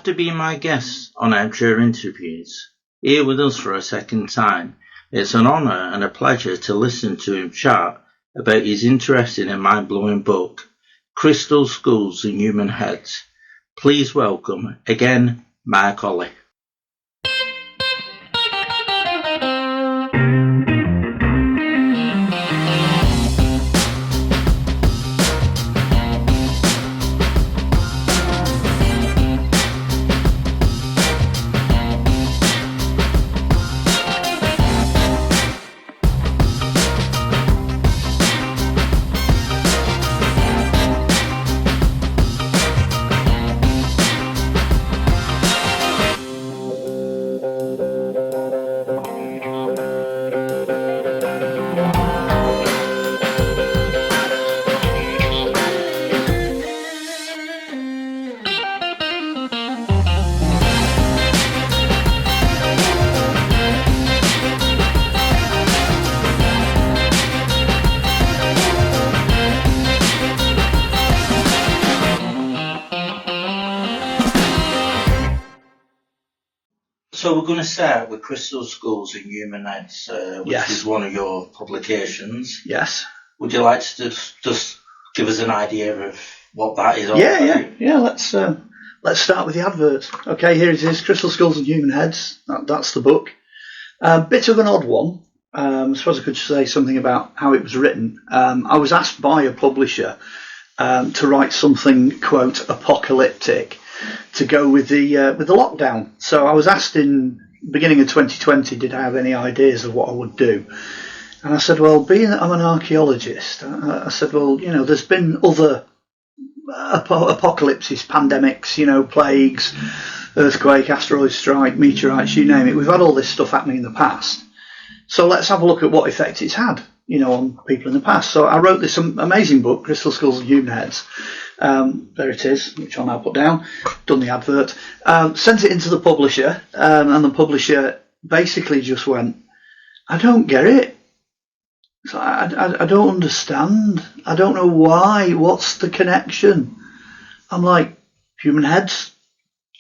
After being my guest on Outdoor Interviews, here with us for a second time, it's an honour and a pleasure to listen to him chat about his interesting and mind-blowing book, Crystal Skulls and Human Heads. Please welcome, again, Mark Olly. So we're going to start with Crystal Skulls and Human Heads, which is one of your publications. Yes. Would you like to just give us an idea of what that is all about? Yeah. Let's start with the advert. Okay, here it is, Crystal Skulls and Human Heads. That's the book. Bit of an odd one. I suppose I could say something about how it was written. I was asked by a publisher to write something, quote, apocalyptic, to go with the lockdown. So I was asked in the beginning of 2020, did I have any ideas of what I would do? And I said, well, being that I'm an archaeologist, I said, well, there's been other apocalypses, pandemics, plagues, earthquake, asteroid strike, meteorites, you name it. We've had all this stuff happening in the past. So let's have a look at what effect it's had, on people in the past. So I wrote this amazing book, Crystal Skulls and Human Heads. There it is, which I'll now put down. Done the advert. Sent it into the publisher, and the publisher basically just went, I don't get it. So I don't understand. I don't know why. What's the connection? I'm like, human heads?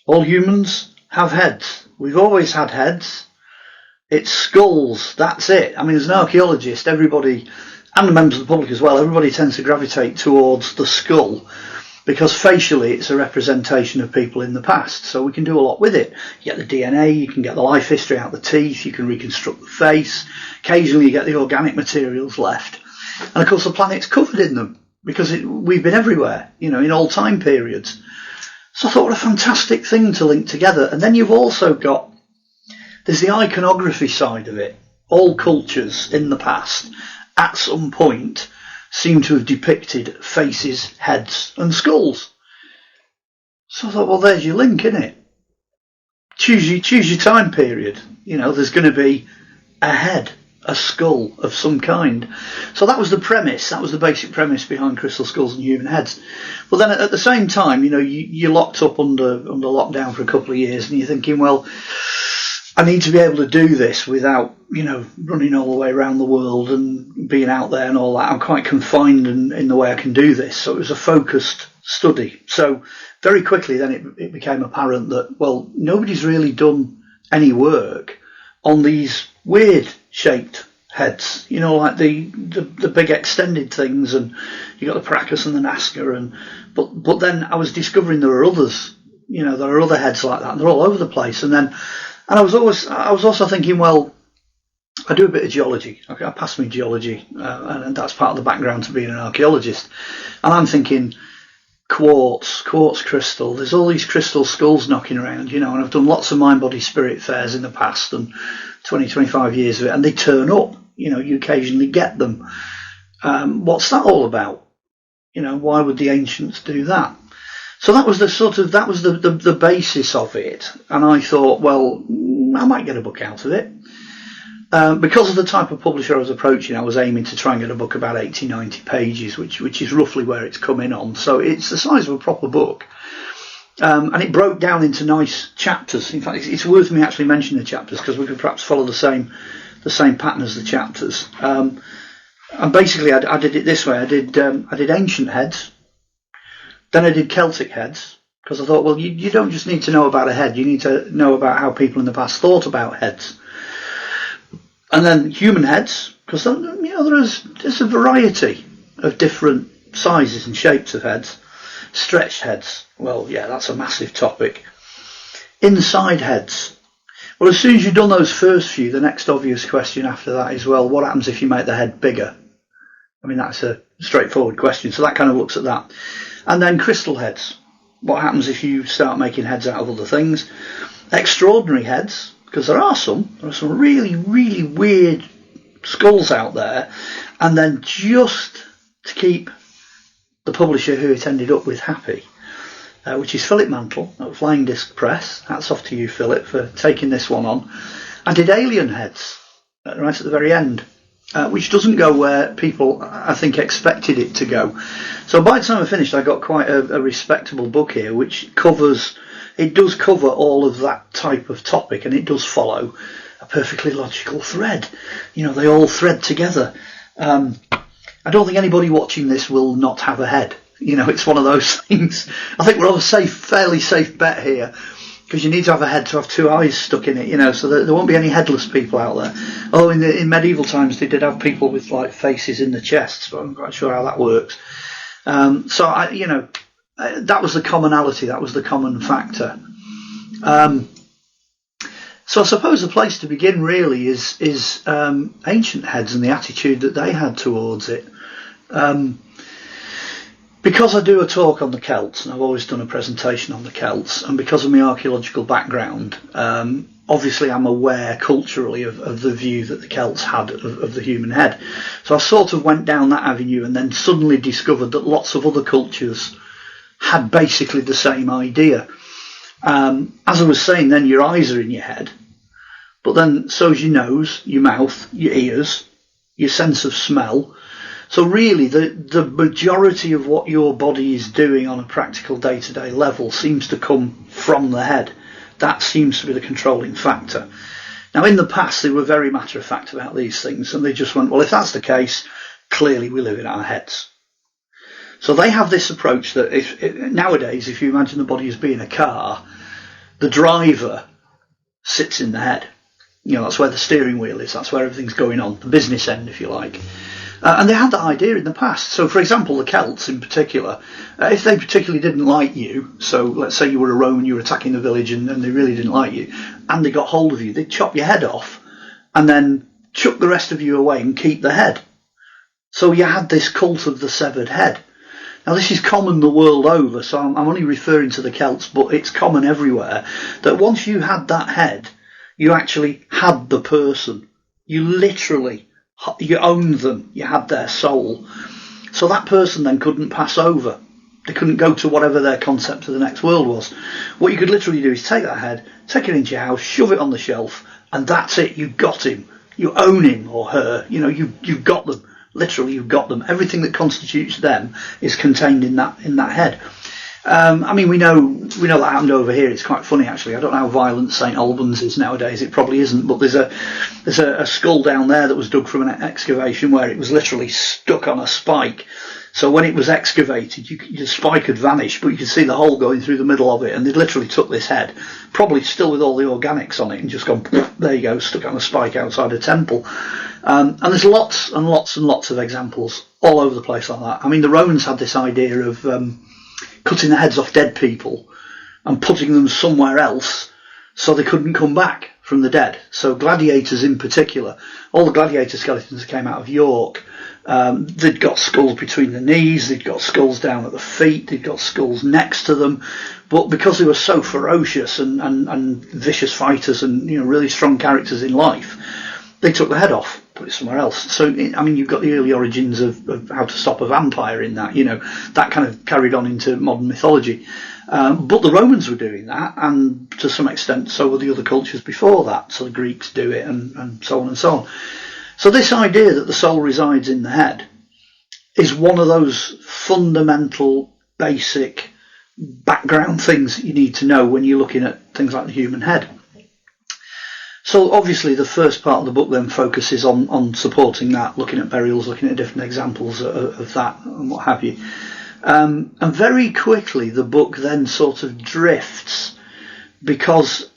All humans have heads. We've always had heads. It's skulls. That's it. I mean, as an archaeologist, everybody, and the members of the public as well, everybody tends to gravitate towards the skull because facially it's a representation of people in the past, so we can do a lot with it. You get the DNA, you can get the life history out of the teeth, you can reconstruct the face, occasionally you get the organic materials left, and of course the planet's covered in them because we've been everywhere, in all time periods. So I thought, what a fantastic thing to link together. And then you've also got, there's the iconography side of it. All cultures in the past at some point seem to have depicted faces, heads and skulls. So I thought, well, there's your link, isn't it? Choose your time period. There's going to be a head, a skull of some kind. So that was the premise. That was the basic premise behind Crystal Skulls and Human Heads. But then at the same time, you're locked up under lockdown for a couple of years and you're thinking, well, I need to be able to do this without, running all the way around the world and being out there and all that. I'm quite confined in the way I can do this. So it was a focused study. So very quickly then it became apparent that, well, nobody's really done any work on these weird shaped heads, like the big extended things, and you got the Paracas and the Nazca, but then I was discovering there are others, there are other heads like that, and they're all over the place. And I was also thinking, well, I do a bit of geology. Okay, I passed my geology, and that's part of the background to being an archaeologist. And I'm thinking, quartz crystal. There's all these crystal skulls knocking around, and I've done lots of mind, body, spirit fairs in the past, and 20, 25 years of it, and they turn up. You occasionally get them. What's that all about? Why would the ancients do that? So that was the basis of it, and I thought, well, I might get a book out of it. Because of the type of publisher I was approaching, I was aiming to try and get a book about 80, 90 pages, which is roughly where it's come in on. So it's the size of a proper book. And it broke down into nice chapters. In fact, it's worth me actually mentioning the chapters because we could perhaps follow the same pattern as the chapters. And basically, I did it this way. I did ancient heads, then I did Celtic heads, Because I thought, well, you don't just need to know about a head, you need to know about how people in the past thought about heads. And then human heads, because there's a variety of different sizes and shapes of heads. Stretched heads, well, yeah, that's a massive topic. Inside heads. Well, as soon as you've done those first few, the next obvious question after that is, well, what happens if you make the head bigger? I mean, that's a straightforward question, so that kind of looks at that. And then crystal heads. What happens if you start making heads out of other things? Extraordinary heads, because there are some really, really weird skulls out there. And then just to keep the publisher who it ended up with happy, which is Philip Mantle at Flying Disc Press. Hats off to you, Philip, for taking this one on. I did alien heads right at the very end, which doesn't go where people, I think, expected it to go. So by the time I finished, I got quite a respectable book here, which does cover all of that type of topic, and it does follow a perfectly logical thread. They all thread together. I don't think anybody watching this will not have a head. It's one of those things. I think we're on a fairly safe bet here, because you need to have a head to have two eyes stuck in it, so there won't be any headless people out there. Although in medieval times they did have people with like faces in the chests, but I'm not quite sure how that works. That was the commonality, that was the common factor. So I suppose the place to begin really is ancient heads and the attitude that they had towards it. Because I do a talk on the Celts, and I've always done a presentation on the Celts, and because of my archaeological background, obviously I'm aware culturally of the view that the Celts had of the human head. So I sort of went down that avenue and then suddenly discovered that lots of other cultures had basically the same idea. As I was saying then, your eyes are in your head, but then so's your nose, your mouth, your ears, your sense of smell. So really the majority of what your body is doing on a practical day-to-day level seems to come from the head. That seems to be the controlling factor. Now in the past they were very matter-of-fact about these things, and they just went, well, if that's the case, clearly we live in our heads. So they have this approach that nowadays, if you imagine the body as being a car, the driver sits in the head. That's where the steering wheel is, that's where everything's going on, the business end, if you like. And they had that idea in the past. So, for example, the Celts in particular, if they particularly didn't like you, so let's say you were a Roman, you were attacking the village and they really didn't like you, and they got hold of you, they'd chop your head off and then chuck the rest of you away and keep the head. So you had this cult of the severed head. Now, this is common the world over, so I'm only referring to the Celts, but it's common everywhere, that once you had that head, you actually had the person. You owned them, you had their soul. So that person then couldn't pass over. They couldn't go to whatever their concept of the next world was. What you could literally do is take that head, take it into your house, shove it on the shelf, and that's it, you got him. You own him or her, you've got them. Literally, you've got them. Everything that constitutes them is contained in that head. We know that happened over here. It's quite funny, actually. I don't know how violent St Albans is nowadays. It probably isn't, but there's a skull down there that was dug from an excavation where it was literally stuck on a spike. So when it was excavated, the spike had vanished, but you could see the hole going through the middle of it, and they literally took this head, probably still with all the organics on it, and just gone, there you go, stuck on a spike outside a temple. And there's lots and lots and lots of examples all over the place like that. The Romans had this idea of cutting the heads off dead people and putting them somewhere else so they couldn't come back from the dead. So gladiators in particular, all the gladiator skeletons that came out of York, they'd got skulls between the knees, they'd got skulls down at the feet, they'd got skulls next to them, but because they were so ferocious and vicious fighters and really strong characters in life, they took the head off, put it somewhere else. So you've got the early origins of how to stop a vampire in that, that kind of carried on into modern mythology. But the Romans were doing that, and to some extent so were the other cultures before that. So the Greeks do it, and so on and so on. So this idea that the soul resides in the head is one of those fundamental, basic background things that you need to know when you're looking at things like the human head. So obviously the first part of the book then focuses on supporting that, looking at burials, looking at different examples of that and what have you. And very quickly the book then sort of drifts, because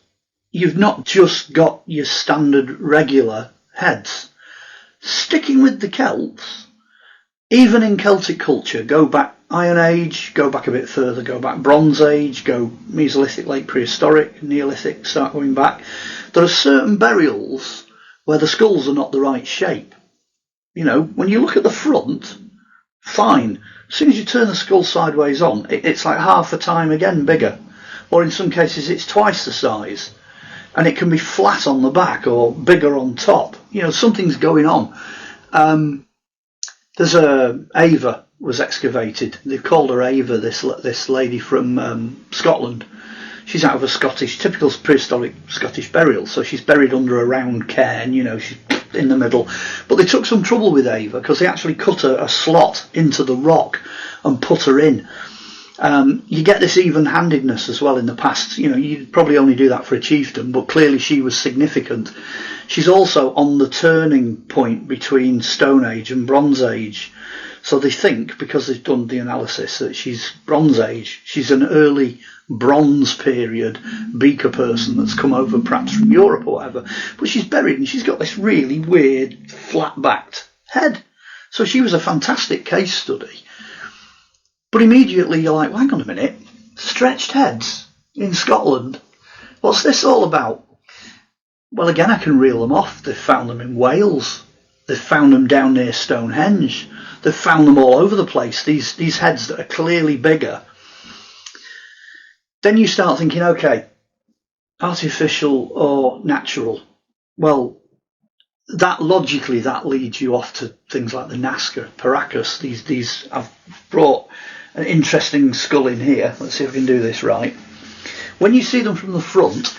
you've not just got your standard regular heads. Sticking with the Celts, even in Celtic culture, go back Iron Age, go back a bit further, go back Bronze Age, go Mesolithic, Late Prehistoric, Neolithic, start going back. There are certain burials where the skulls are not the right shape. You know, when you look at the front, fine. As soon as you turn the skull sideways on, it's like half the time again bigger. Or in some cases it's twice the size. And it can be flat on the back or bigger on top. You know, something's going on. There's Ava was excavated. They've called her Ava, this lady from Scotland. She's out of a typical prehistoric Scottish burial. So she's buried under a round cairn, you know, she's in the middle. But they took some trouble with Ava because they actually cut a slot into the rock and put her in. You get this even-handedness as well in the past. You know, you'd probably only do that for a chieftain, but clearly she was significant. She's also on the turning point between Stone Age and Bronze Age. So they think, because they've done the analysis, that she's Bronze Age. She's an early Bronze period beaker person that's come over perhaps from Europe or whatever. But she's buried and she's got this really weird flat-backed head. So she was a fantastic case study. But immediately you're like, well, hang on a minute, stretched heads in Scotland, what's this all about? Well, again, I can reel them off. They've found them in Wales. They've found them down near Stonehenge. They've found them all over the place, these heads that are clearly bigger. Then you start thinking, okay, artificial or natural? Well, that logically, that leads you off to things like the Nazca, Paracas. These I've brought an interesting skull in here. Let's see if I can do this right. When you see them from the front,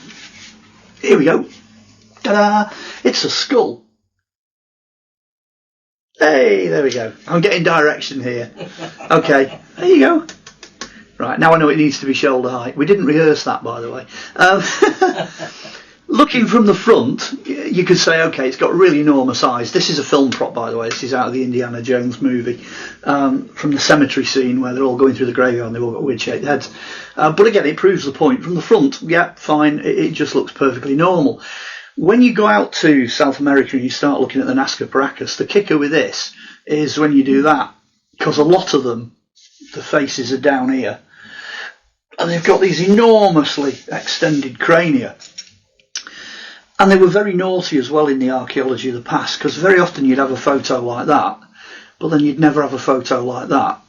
here we go. Ta-da! It's a skull. Hey, there we go. I'm getting direction here. Okay, there you go. Right, now I know it needs to be shoulder height. We didn't rehearse that, by the way. Looking from the front, you could say, okay, it's got really enormous eyes. This is a film prop, by the way. This is out of the Indiana Jones movie, from the cemetery scene where they're all going through the graveyard and they've all got weird-shaped heads. But again, it proves the point. From the front, yeah, fine, it just looks perfectly normal. When you go out to South America and you start looking at the Nazca Paracas, the kicker with this is when you do that, because a lot of them, the faces are down here, and they've got these enormously extended crania. And they were very naughty as well in the archaeology of the past, because very often you'd have a photo like that, but then you'd never have a photo like that,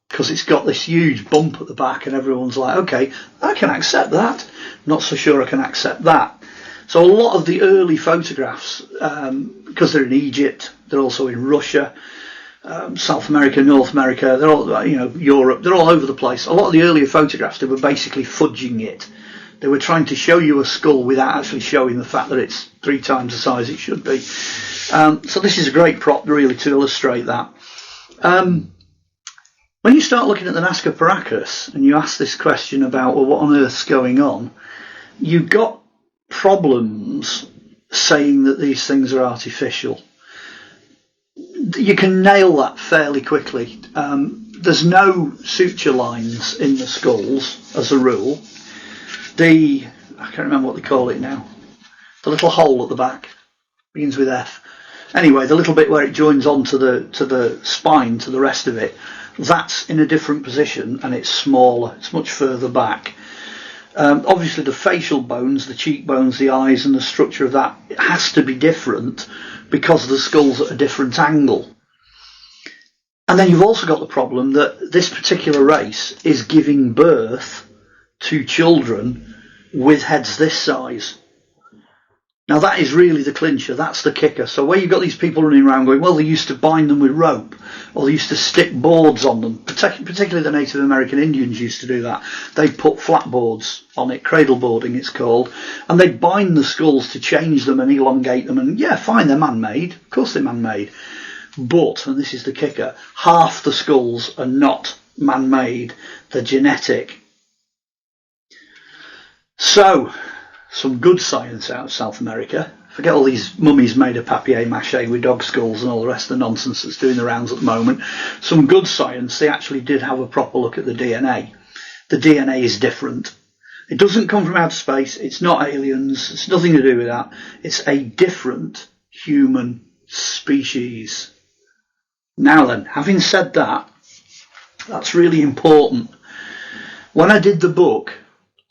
because it's got this huge bump at the back and everyone's like, okay, I can accept that. Not so sure I can accept that. So a lot of the early photographs, because they're in Egypt, they're also in Russia, South America, North America, they're all, you know, Europe, they're all over the place. A lot of the earlier photographs, they were basically fudging it. They were trying to show you a skull without actually showing the fact that it's 3 times the size it should be. So this is a great prop really to illustrate that. When you start looking at the Nazca Paracas and you ask this question about, well, what on earth's going on, you've got problems saying that these things are artificial. You can nail that fairly quickly. There's no suture lines in the skulls as a rule. I can't remember what they call it now. The little hole at the back begins with F. Anyway, the little bit where it joins onto the spine to the rest of it, that's in a different position and it's smaller. It's much further back. Obviously, the facial bones, the cheekbones, the eyes, and the structure of that, it has to be different because the skull's at a different angle. And then you've also got the problem that this particular race is giving birth to children with heads this size. Now that is really the clincher, that's the kicker. So where you've got these people running around going, well, they used to bind them with rope, or they used to stick boards on them, particularly the Native American Indians used to do that. They'd put flat boards on it, cradle boarding it's called, and they'd bind the skulls to change them and elongate them, and yeah, fine, they're man-made, of course they're man-made. But, and this is the kicker, half the skulls are not man-made, they're genetic. So, some good science out of South America. Forget all these mummies made of papier-mâché with dog skulls and all the rest of the nonsense that's doing the rounds at the moment. Some good science, they actually did have a proper look at the DNA. The DNA is different. It doesn't come from outer space. It's not aliens. It's nothing to do with that. It's a different human species. Now then, having said that, that's really important. When I did the book,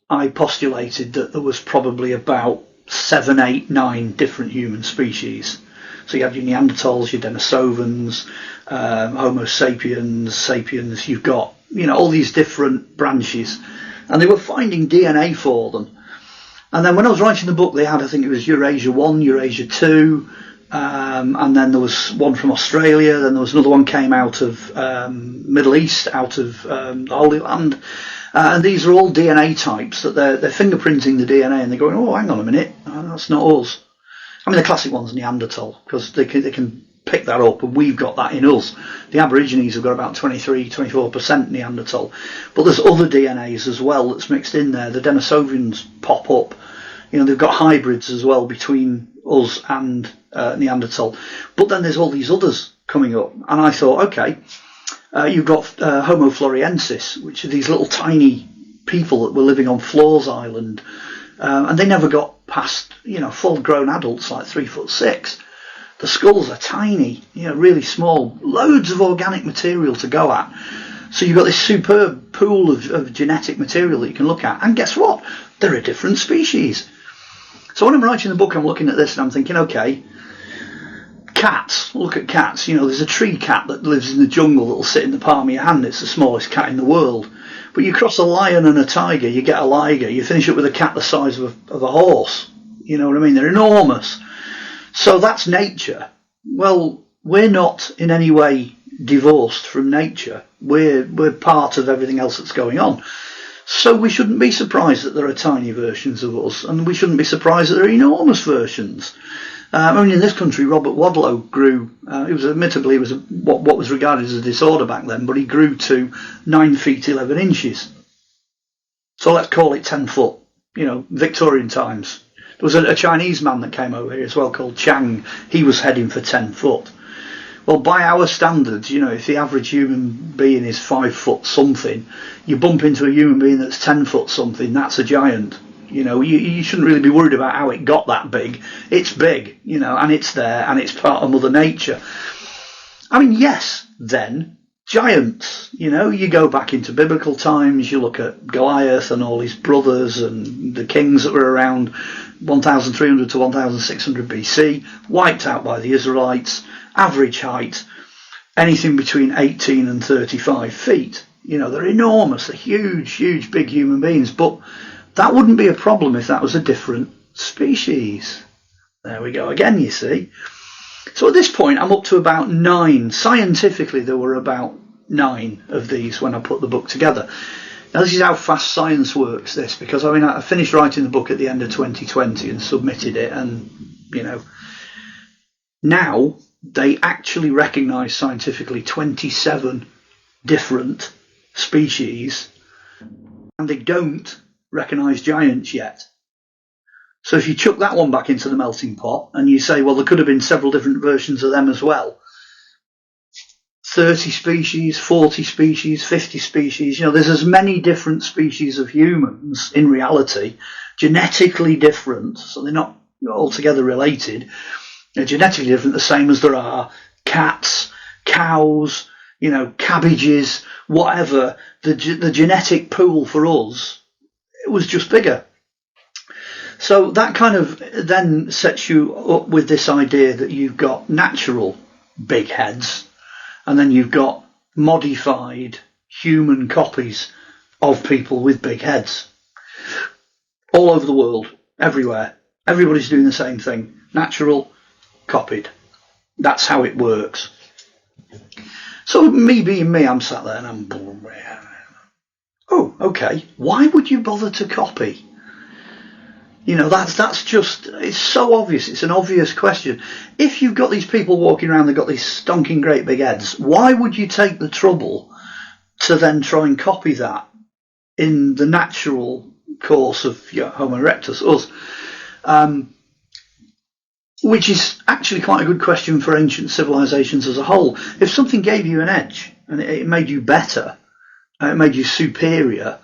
I postulated that there was probably about 7, 8, 9 different human species. So you have your Neanderthals, your Denisovans, Homo sapiens, you've got, all these different branches. And they were finding DNA for them. And then when I was writing the book, they had, I think it was Eurasia 1, Eurasia 2, and then there was one from Australia, then there was another one came out of Middle East, out of the Holy Land. And these are all DNA types that they're fingerprinting the DNA and they're going, oh, hang on a minute, that's not us. I mean, the classic one's Neanderthal, because they can pick that up, and we've got that in us. The Aborigines have got about 23-24% Neanderthal. But there's other DNAs as well that's mixed in there. The Denisovans pop up. They've got hybrids as well between us and Neanderthal. But then there's all these others coming up. And I thought, okay, you've got Homo floresiensis, which are these little tiny people that were living on Flores Island, and they never got past, full-grown adults like 3'6". The skulls are tiny, really small, loads of organic material to go at. So you've got this superb pool of genetic material that you can look at, and guess what? They're a different species. So when I'm writing the book, I'm looking at this and I'm thinking, okay, cats, look at cats. There's a tree cat that lives in the jungle that will sit in the palm of your hand. It's the smallest cat in the world. But you cross a lion and a tiger, you get a liger. You finish up with a cat the size of a horse. You know what I mean? They're enormous. So that's nature. Well, we're not in any way divorced from nature. We're part of everything else that's going on. So we shouldn't be surprised that there are tiny versions of us, and we shouldn't be surprised that there are enormous versions. In this country, Robert Wadlow grew, it was what was regarded as a disorder back then, but he grew to 9 feet 11 inches. So let's call it 10 foot, Victorian times. There was a Chinese man that came over here as well called Chang. He was heading for 10 foot. Well, by our standards, if the average human being is 5 foot something, you bump into a human being that's 10 foot something, that's a giant. You shouldn't really be worried about how it got that big. It's big, and it's there, and it's part of Mother Nature. Yes, then, giants. You go back into biblical times, you look at Goliath and all his brothers and the kings that were around 1,300 to 1,600 BC, wiped out by the Israelites, average height, anything between 18 and 35 feet. They're enormous, they're huge, big human beings, but that wouldn't be a problem if that was a different species. There we go again, you see. So at this point, I'm up to about 9. Scientifically, there were about 9 of these when I put the book together. Now, this is how fast science works, this, because I finished writing the book at the end of 2020 and submitted it, and, now they actually recognise scientifically 27 different species, and they don't recognise giants yet. So if you chuck that one back into the melting pot and you say, well, there could have been several different versions of them as well, 30 species, 40 species, 50 species, there's as many different species of humans in reality, genetically different, so they're not altogether related. They're genetically different, the same as there are cats, cows, cabbages, whatever. The genetic pool for us, it was just bigger. So that kind of then sets you up with this idea that you've got natural big heads, and then you've got modified human copies of people with big heads. All over the world, everywhere. Everybody's doing the same thing. Natural, copied. That's how it works. So me being me, I'm sat there and I'm, oh, okay, why would you bother to copy? That's just, it's so obvious. It's an obvious question. If you've got these people walking around, they've got these stonking great big heads, why would you take the trouble to then try and copy that in the natural course of Homo erectus, us? which is actually quite a good question for ancient civilizations as a whole. If something gave you an edge and it made you better, it made you superior,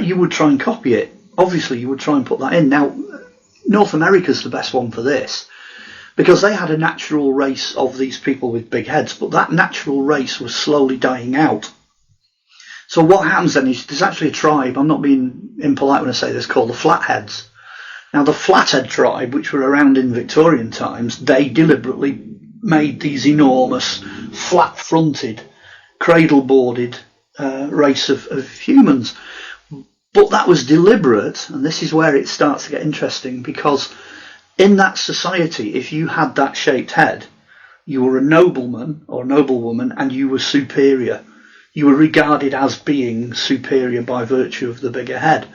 you would try and copy it. Obviously, you would try and put that in. Now, North America's the best one for this, because they had a natural race of these people with big heads, but that natural race was slowly dying out. So what happens then is there's actually a tribe, I'm not being impolite when I say this, called the Flatheads. Now, the Flathead tribe, which were around in Victorian times, they deliberately made these enormous, flat-fronted, cradle-boarded race of humans. But that was deliberate, and this is where it starts to get interesting, because in that society, if you had that shaped head, you were a nobleman or noblewoman, and you were superior. You were regarded as being superior by virtue of the bigger head.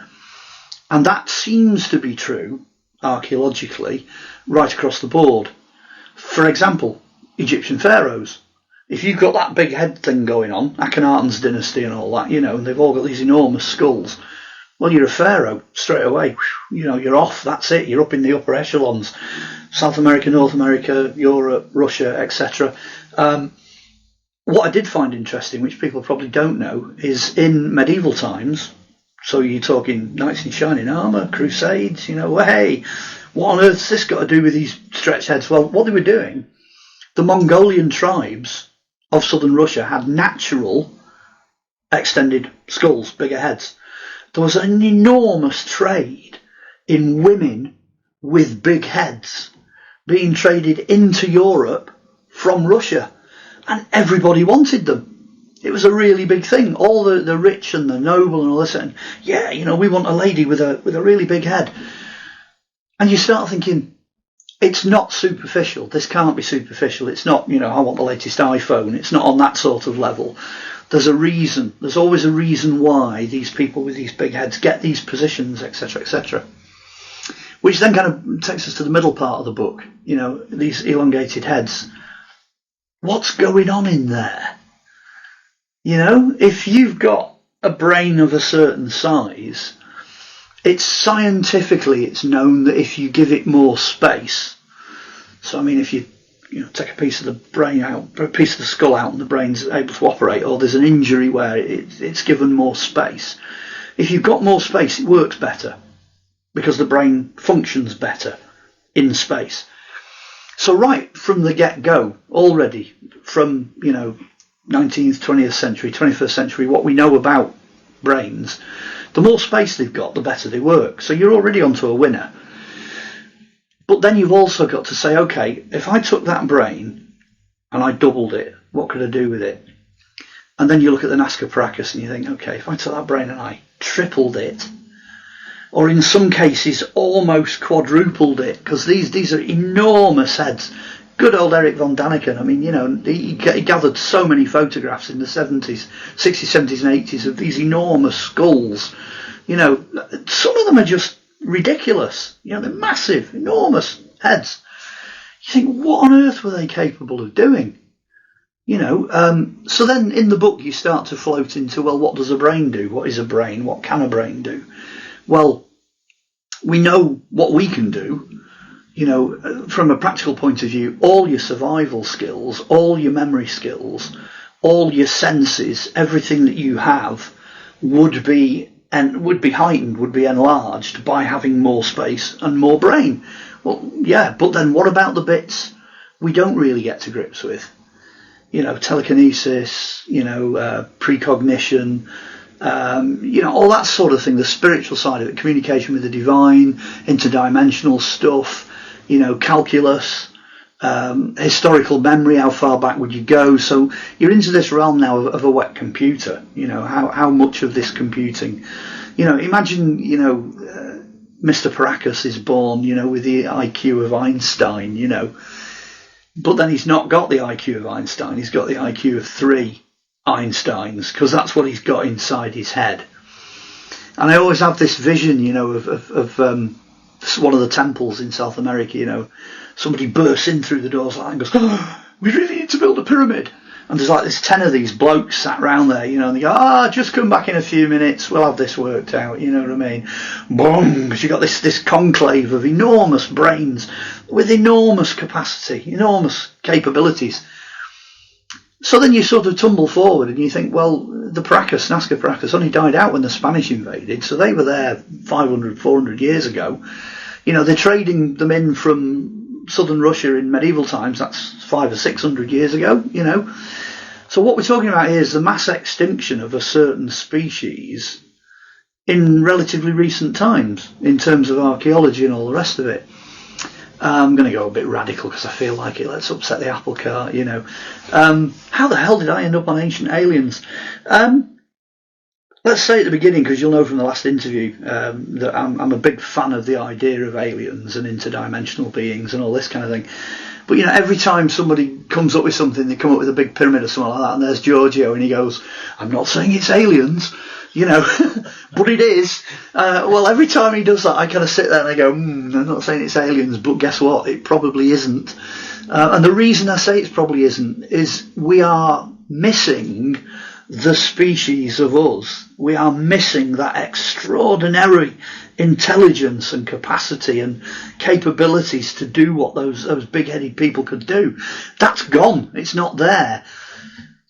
And that seems to be true, archaeologically, right across the board. For example, Egyptian pharaohs. If you've got that big head thing going on, Akhenaten's dynasty and all that, and they've all got these enormous skulls, well, you're a pharaoh straight away. You're off, that's it. You're up in the upper echelons. South America, North America, Europe, Russia, etc. What I did find interesting, which people probably don't know, is in medieval times, so you're talking knights in shining armour, crusades, hey, what on earth's this got to do with these stretched heads? Well, what they were doing, the Mongolian tribes of southern Russia had natural extended skulls, bigger heads. There was an enormous trade in women with big heads being traded into Europe from Russia, and everybody wanted them. It was a really big thing. All the rich and the noble and all this, and we want a lady with a really big head. And you start thinking, it's not superficial. This can't be superficial. It's not, I want the latest iPhone. It's not on that sort of level. There's a reason. There's always a reason why these people with these big heads get these positions, etc., etc. Which then kind of takes us to the middle part of the book. These elongated heads. What's going on in there? If you've got a brain of a certain size, it's known that if you give it more space, so I mean, if you take a piece of the brain out, a piece of the skull out, and the brain's able to operate, or there's an injury where it's given more space. If you've got more space, it works better because the brain functions better in space. So right from the get-go, already from 19th, 20th century, 21st century, what we know about brains, the more space they've got, the better they work. So you're already onto a winner. But then you've also got to say, okay, if I took that brain and I doubled it, what could I do with it? And then you look at the Nazca Paracas and you think, okay, if I took that brain and I tripled it, or in some cases almost quadrupled it, because these are enormous heads. Good old Eric von Daniken, I mean, he gathered so many photographs in the 70s, 60s, 70s and 80s of these enormous skulls. Some of them are just ridiculous. They're massive, enormous heads. You think, what on earth were they capable of doing? So then in the book you start to float into, well, what does a brain do? What is a brain? What can a brain do? Well, we know what we can do. From a practical point of view, all your survival skills, all your memory skills, all your senses, everything that you have would be heightened, would be enlarged by having more space and more brain. Well, yeah, but then what about the bits we don't really get to grips with? Telekinesis, precognition, all that sort of thing, the spiritual side of it, communication with the divine, interdimensional stuff, calculus, historical memory, how far back would you go? So you're into this realm now of a wet computer, how much of this computing, imagine, Mr. Paracas is born, with the IQ of Einstein, but then he's not got the IQ of Einstein, he's got the IQ of 3 Einsteins, because that's what he's got inside his head. And I always have this vision, of one of the temples in South America, somebody bursts in through the doors and goes, oh, we really need to build a pyramid. And there's like this 10 of these blokes sat round there, you know, and they go, just come back in a few minutes, we'll have this worked out, you know what I mean? Boom, because you've got this conclave of enormous brains with enormous capacity, enormous capabilities. So then you sort of tumble forward and you think, well, the Paracas, Nazca Paracas, only died out when the Spanish invaded, so they were there 500, 400 years ago. You know, they're trading them in from southern Russia in medieval times, that's 500 or 600 years ago, you know. So what we're talking about here is the mass extinction of a certain species in relatively recent times, in terms of archaeology and all the rest of it. I'm going to go a bit radical because I feel like it. Let's upset the apple cart, you know. How the hell did I end up on ancient aliens? Let's say at the beginning, because you'll know from the last interview that I'm a big fan of the idea of aliens and interdimensional beings and all this kind of thing. But, you know, every time somebody comes up with something, they come up with a big pyramid or something like that, and there's Giorgio, and he goes, I'm not saying it's aliens, you know, but it is. Well, every time he does that, I kind of sit there and I go, I'm not saying it's aliens, but guess what? It probably isn't. And the reason I say it probably isn't is we are missing the species of us. We are missing that extraordinary intelligence and capacity and capabilities to do what those big-headed people could do. That's gone. It's not there.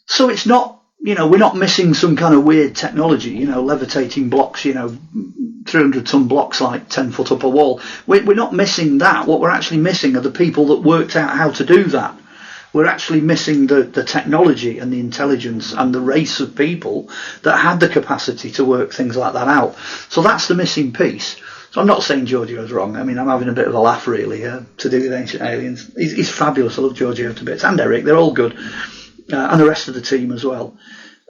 So it's not, you know, we're not missing some kind of weird technology, you know, levitating blocks, you know, 300-ton blocks like 10 foot up a wall. We're not missing that. What we're actually missing are the people that worked out how to do that. We're actually missing the technology and the intelligence and the race of people that had the capacity to work things like that out. So that's the missing piece. So I'm not saying Giorgio's wrong. I mean, I'm having a bit of a laugh, really, to do with Ancient Aliens. He's fabulous. I love Giorgio to bits. And Eric. They're all good. And the rest of the team as well.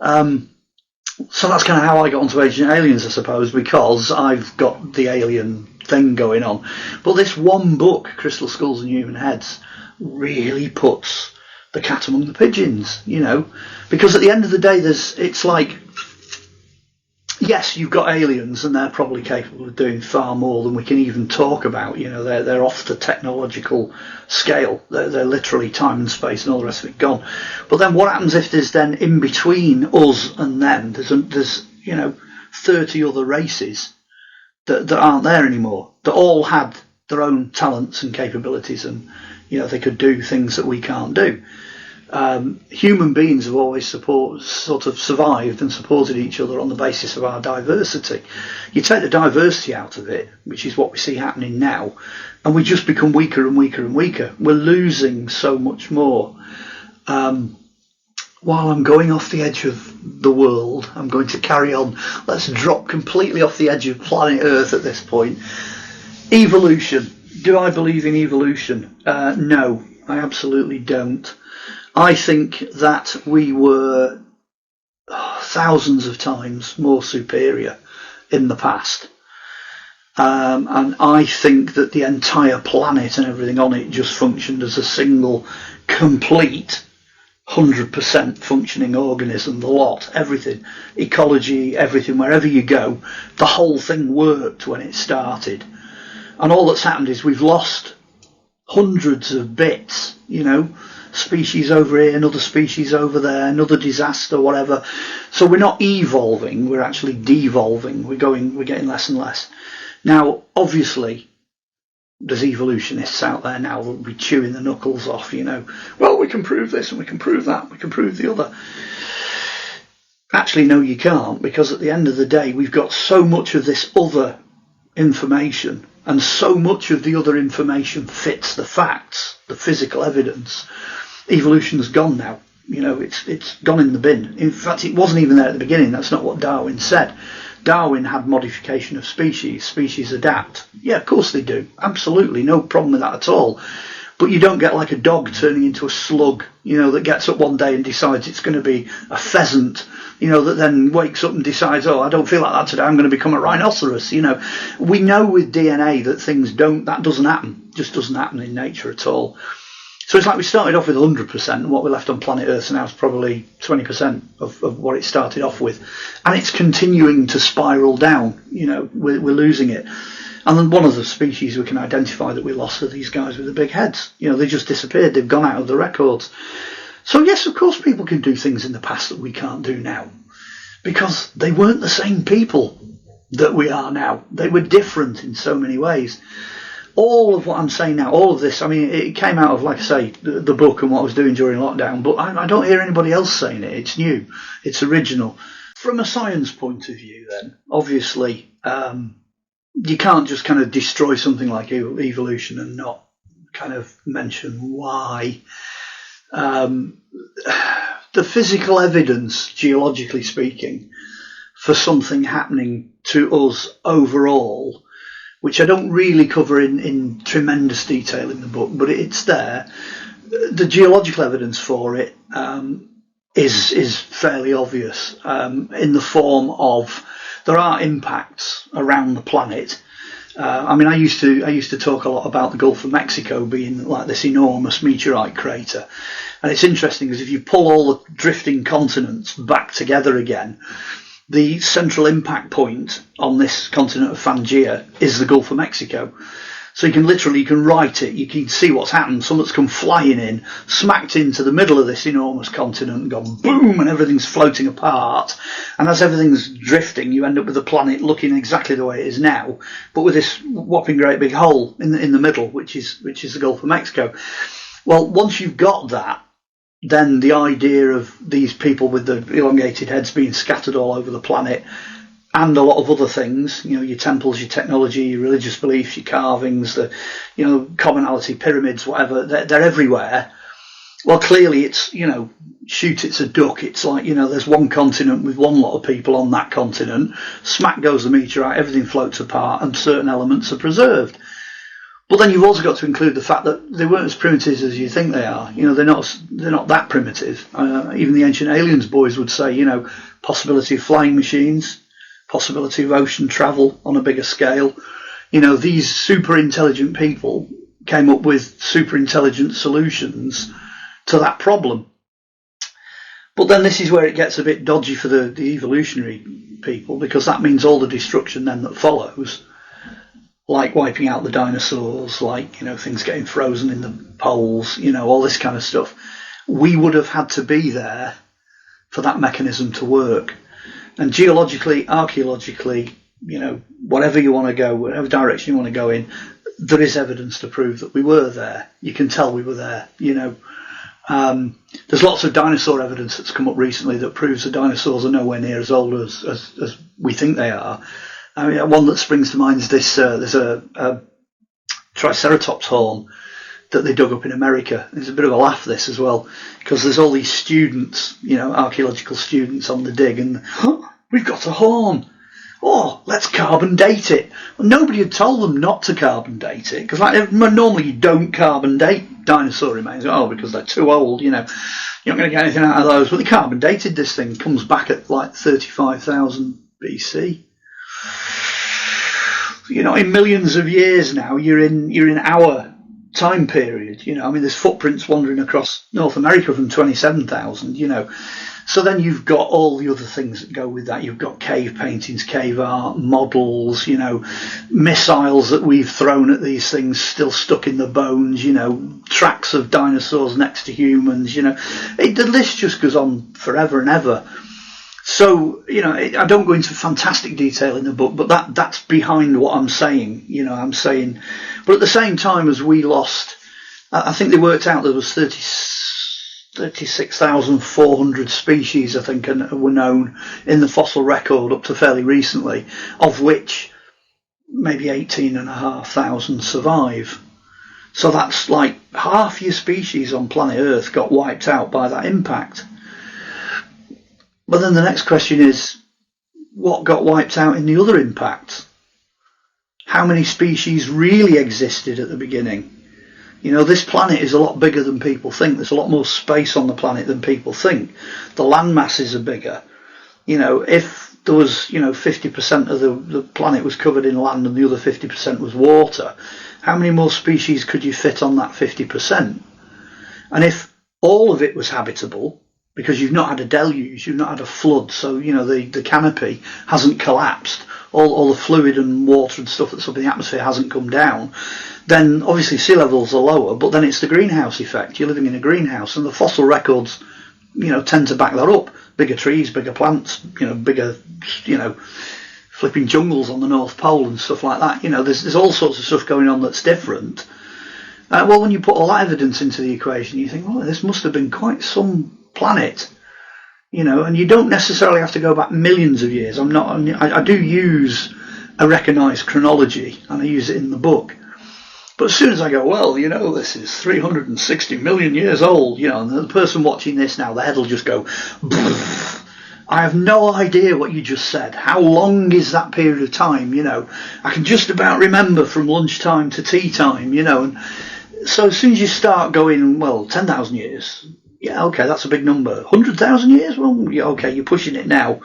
So that's kind of how I got onto Ancient Aliens, I suppose, because I've got the alien thing going on. But this one book, Crystal Skulls and Human Heads, really puts the cat among the pigeons, you know, because at the end of the day, it's like, yes, you've got aliens and they're probably capable of doing far more than we can even talk about. You know, they're off the technological scale. They're literally time and space and all the rest of it gone. But then what happens if there's then in between us and them, there's you know, 30 other races that aren't there anymore, that all had their own talents and capabilities, and you know, they could do things that we can't do. Human beings have always sort of survived and supported each other on the basis of our diversity. You take the diversity out of it, which is what we see happening now, and we just become weaker and weaker and weaker. We're losing so much more. While I'm going off the edge of the world, I'm going to carry on. Let's drop completely off the edge of planet Earth at this point. Evolution. Do I believe in evolution? No, I absolutely don't. I think that we were thousands of times more superior in the past. And I think that the entire planet and everything on it just functioned as a single, complete, 100% functioning organism, the lot, everything, ecology, everything, wherever you go, the whole thing worked when it started. And all that's happened is we've lost hundreds of bits, you know, species over here, another species over there, another disaster, whatever. So we're not evolving, we're actually devolving. We're getting less and less. Now, obviously, there's evolutionists out there now that will be chewing the knuckles off, you know. Well, we can prove this and we can prove that, we can prove the other. Actually, no, you can't, because at the end of the day, we've got so much of this other information, and so much of the other information fits the facts, the physical evidence. Evolution's gone now. You know, it's gone in the bin. In fact, it wasn't even there at the beginning. That's not what Darwin said. Darwin had modification of species. Species adapt. Yeah, of course they do. Absolutely, no problem with that at all. But you don't get like a dog turning into a slug, you know, that gets up one day and decides it's going to be a pheasant, you know, that then wakes up and decides, oh, I don't feel like that today, I'm going to become a rhinoceros, you know. We know with DNA that that doesn't happen. Just doesn't happen in nature at all. So it's like we started off with 100%, and what we left on planet Earth now is probably 20% of what it started off with. And it's continuing to spiral down, you know, we're losing it. And then one of the species we can identify that we lost are these guys with the big heads. You know, they just disappeared. They've gone out of the records. So yes, of course people can do things in the past that we can't do now, because they weren't the same people that we are now. They were different in so many ways. All of what I'm saying now, all of this, I mean, it came out of, like I say, the book and what I was doing during lockdown, but I don't hear anybody else saying it. It's new. It's original. From a science point of view, then, obviously, you can't just kind of destroy something like evolution and not kind of mention why. The physical evidence, geologically speaking, for something happening to us overall, which I don't really cover in tremendous detail in the book, but it's there. The geological evidence for it is fairly obvious, in the form of there are impacts around the planet. I mean, I used to talk a lot about the Gulf of Mexico being like this enormous meteorite crater, and it's interesting because if you pull all the drifting continents back together again, the central impact point on this continent of Pangaea is the Gulf of Mexico. So you can write it, you can see what's happened. Something's come flying in, smacked into the middle of this enormous continent and gone boom, and everything's floating apart. And as everything's drifting, you end up with the planet looking exactly the way it is now, but with this whopping great big hole in the middle, which is the Gulf of Mexico. Well, once you've got that, then the idea of these people with the elongated heads being scattered all over the planet, and a lot of other things, your temples, your technology, your religious beliefs, your carvings, the, commonality, pyramids, whatever, they're everywhere. Well, clearly it's, shoot, it's a duck. It's like, there's one continent with one lot of people on that continent. Smack goes the meteorite, everything floats apart, and certain elements are preserved. But then you've also got to include the fact that they weren't as primitive as you think they are. They're not that primitive. Even the ancient aliens boys would say, possibility of flying machines, possibility of ocean travel on a bigger scale. These super intelligent people came up with super intelligent solutions to that problem. But then this is where it gets a bit dodgy for the evolutionary people, because that means all the destruction then that follows, like wiping out the dinosaurs, like, things getting frozen in the poles, all this kind of stuff. We would have had to be there for that mechanism to work. And geologically, archaeologically, whatever you want to go, whatever direction you want to go in, there is evidence to prove that we were there. You can tell we were there, There's lots of dinosaur evidence that's come up recently that proves the dinosaurs are nowhere near as old as we think they are. I mean, one that springs to mind is this, there's a Triceratops horn that they dug up in America. There's a bit of a laugh, this as well, because there's all these students, archaeological students on the dig, and we've got a horn. Oh, let's carbon date it. Well, nobody had told them not to carbon date it, because normally you don't carbon date dinosaur remains. Oh, because they're too old, you're not going to get anything out of those. But they carbon dated this thing. Comes back at like 35,000 BC. In millions of years now, you're in our time period. There's footprints wandering across North America from 27,000. So then you've got all the other things that go with that. You've got cave paintings, cave art, models, missiles that we've thrown at these things still stuck in the bones, tracks of dinosaurs next to humans, the list just goes on forever and ever. So, I don't go into fantastic detail in the book, but that's behind what I'm saying. But at the same time as we lost, I think they worked out there was 36,400 species, I think, were known in the fossil record up to fairly recently, of which maybe 18,500 survive. So that's like half your species on planet Earth got wiped out by that impact. But then the next question is, what got wiped out in the other impacts? How many species really existed at the beginning? This planet is a lot bigger than people think. There's a lot more space on the planet than people think. The land masses are bigger. If there was, 50% of the planet was covered in land and the other 50% was water, how many more species could you fit on that 50%? And if all of it was habitable, because you've not had a deluge, you've not had a flood, so, the canopy hasn't collapsed, all the fluid and water and stuff that's up in the atmosphere hasn't come down, then obviously sea levels are lower, but then it's the greenhouse effect. You're living in a greenhouse, and the fossil records, tend to back that up. Bigger trees, bigger plants, bigger, flipping jungles on the North Pole and stuff like that. There's all sorts of stuff going on that's different. Well, when you put all that evidence into the equation, you think, well, this must have been quite some planet, and you don't necessarily have to go back millions of years. I do use a recognised chronology, and I use it in the book. But as soon as I go, well, this is 360 million years old, and the person watching this now, their head will just go, I have no idea what you just said. How long is that period of time? I can just about remember from lunchtime to tea time, and so as soon as you start going, well, 10,000 years, yeah, okay, that's a big number. 100,000 years? Well, yeah, okay, you're pushing it now.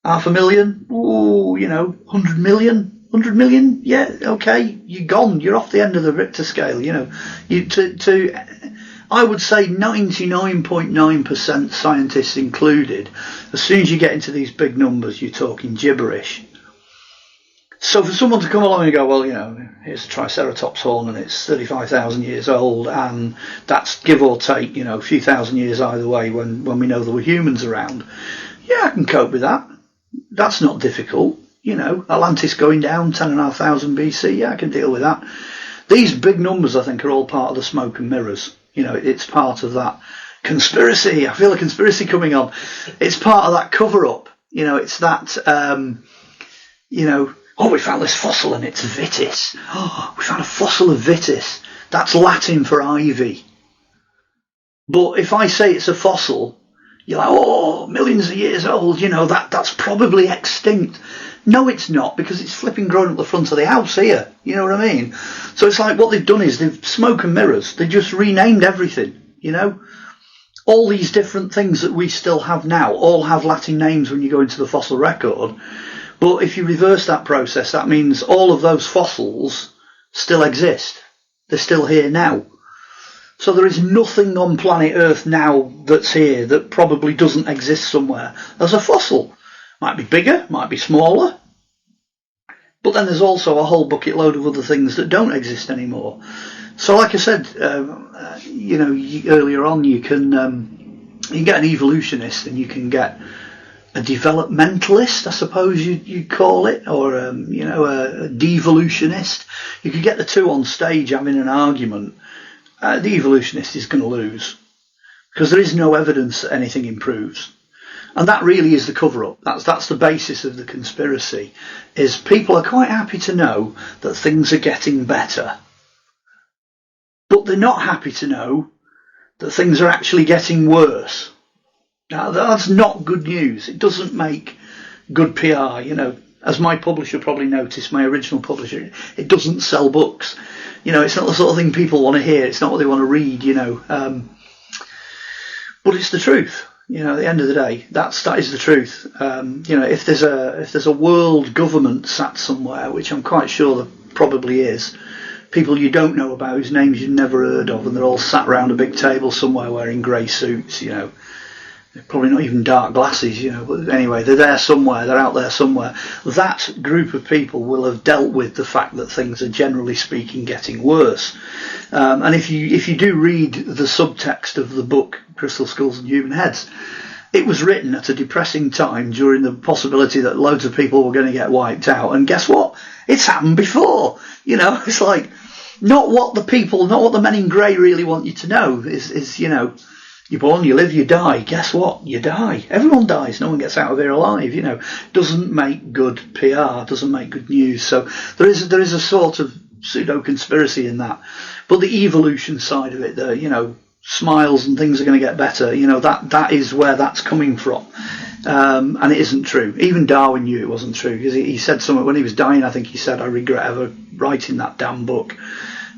500,000? Ooh, 100 million? 100 million? Yeah, okay, you're gone. You're off the end of the Richter scale, I would say 99.9% scientists included, as soon as you get into these big numbers, you're talking gibberish. So for someone to come along and go, well, here's a Triceratops horn and it's 35,000 years old, and that's give or take, a few thousand years either way when we know there were humans around. Yeah, I can cope with that. That's not difficult. Atlantis going down 10,500 BC. Yeah, I can deal with that. These big numbers, I think, are all part of the smoke and mirrors. It's part of that conspiracy. I feel a conspiracy coming on. It's part of that cover-up. It's that, oh, we found this fossil and it's Vitis. Oh, we found a fossil of Vitis. That's Latin for ivy. But if I say it's a fossil, you're like, oh, millions of years old, that's probably extinct. No, it's not, because it's flipping growing up the front of the house here. You know what I mean? So it's like what they've done is they've smoke and mirrors. They just renamed everything, All these different things that we still have now all have Latin names when you go into the fossil record. But if you reverse that process, that means all of those fossils still exist. They're still here now. So there is nothing on planet Earth now that's here that probably doesn't exist somewhere as a fossil. Might be bigger, might be smaller. But then there's also a whole bucket load of other things that don't exist anymore. So like I said, earlier on, you can get an evolutionist and you can get a developmentalist, I suppose you'd call it, or a devolutionist. You could get the two on stage having an argument. The evolutionist is going to lose because there is no evidence that anything improves. And that really is the cover-up. That's the basis of the conspiracy, is people are quite happy to know that things are getting better. But they're not happy to know that things are actually getting worse. Now, that's not good news. It doesn't make good PR, As my publisher probably noticed, my original publisher, it doesn't sell books. It's not the sort of thing people want to hear. It's not what they want to read, But it's the truth. At the end of the day, that is the truth. If there's a world government sat somewhere, which I'm quite sure there probably is, people you don't know about whose names you've never heard of, and they're all sat around a big table somewhere wearing grey suits, They're probably not even dark glasses, but anyway, they're there somewhere, they're out there somewhere. That group of people will have dealt with the fact that things are generally speaking getting worse. And if you do read the subtext of the book, Crystal Skulls and Human Heads, it was written at a depressing time during the possibility that loads of people were going to get wiped out. And guess what? It's happened before. It's like, not what the men in grey really want you to know is you're born, you live, you die. Guess what? You die. Everyone dies. No one gets out of here alive. Doesn't make good PR. Doesn't make good news. So there is a sort of pseudo conspiracy in that. But the evolution side of it, smiles and things are going to get better. That is where that's coming from. And it isn't true. Even Darwin knew it wasn't true, because he said something when he was dying. I think he said, "I regret ever writing that damn book."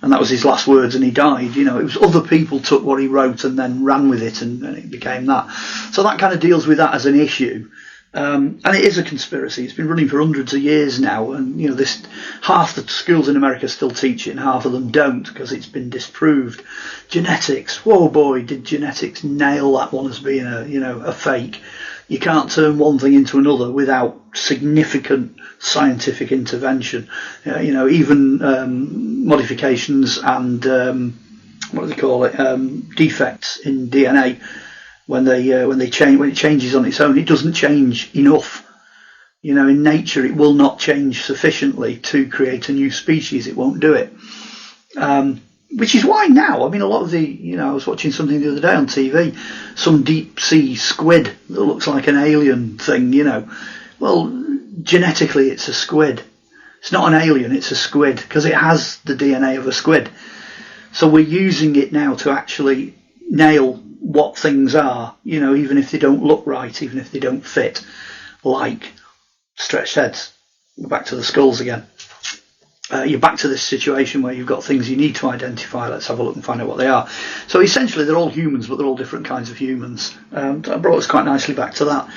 And that was his last words, and he died. It was other people took what he wrote and then ran with it, and it became that. So that kind of deals with that as an issue. And it is a conspiracy. It's been running for hundreds of years now, and this half the schools in America still teach it, and half of them don't because it's been disproved. Genetics, whoa boy, did genetics nail that one as being a fake? You can't turn one thing into another without significant scientific intervention. Even modifications and what do they call it? Defects in DNA. When it changes on its own, it doesn't change enough. In nature, it will not change sufficiently to create a new species. It won't do it. Which is why now, a lot of I was watching something the other day on TV, some deep sea squid that looks like an alien thing, Well, genetically, it's a squid. It's not an alien, it's a squid, because it has the DNA of a squid. So we're using it now to actually nail what things are, even if they don't look right, even if they don't fit, like stretched heads. We're back to the skulls again. You're back to this situation where you've got things you need to identify. Let's have a look and find out what they are. So essentially they're all humans, but they're all different kinds of humans. That brought us quite nicely back to that.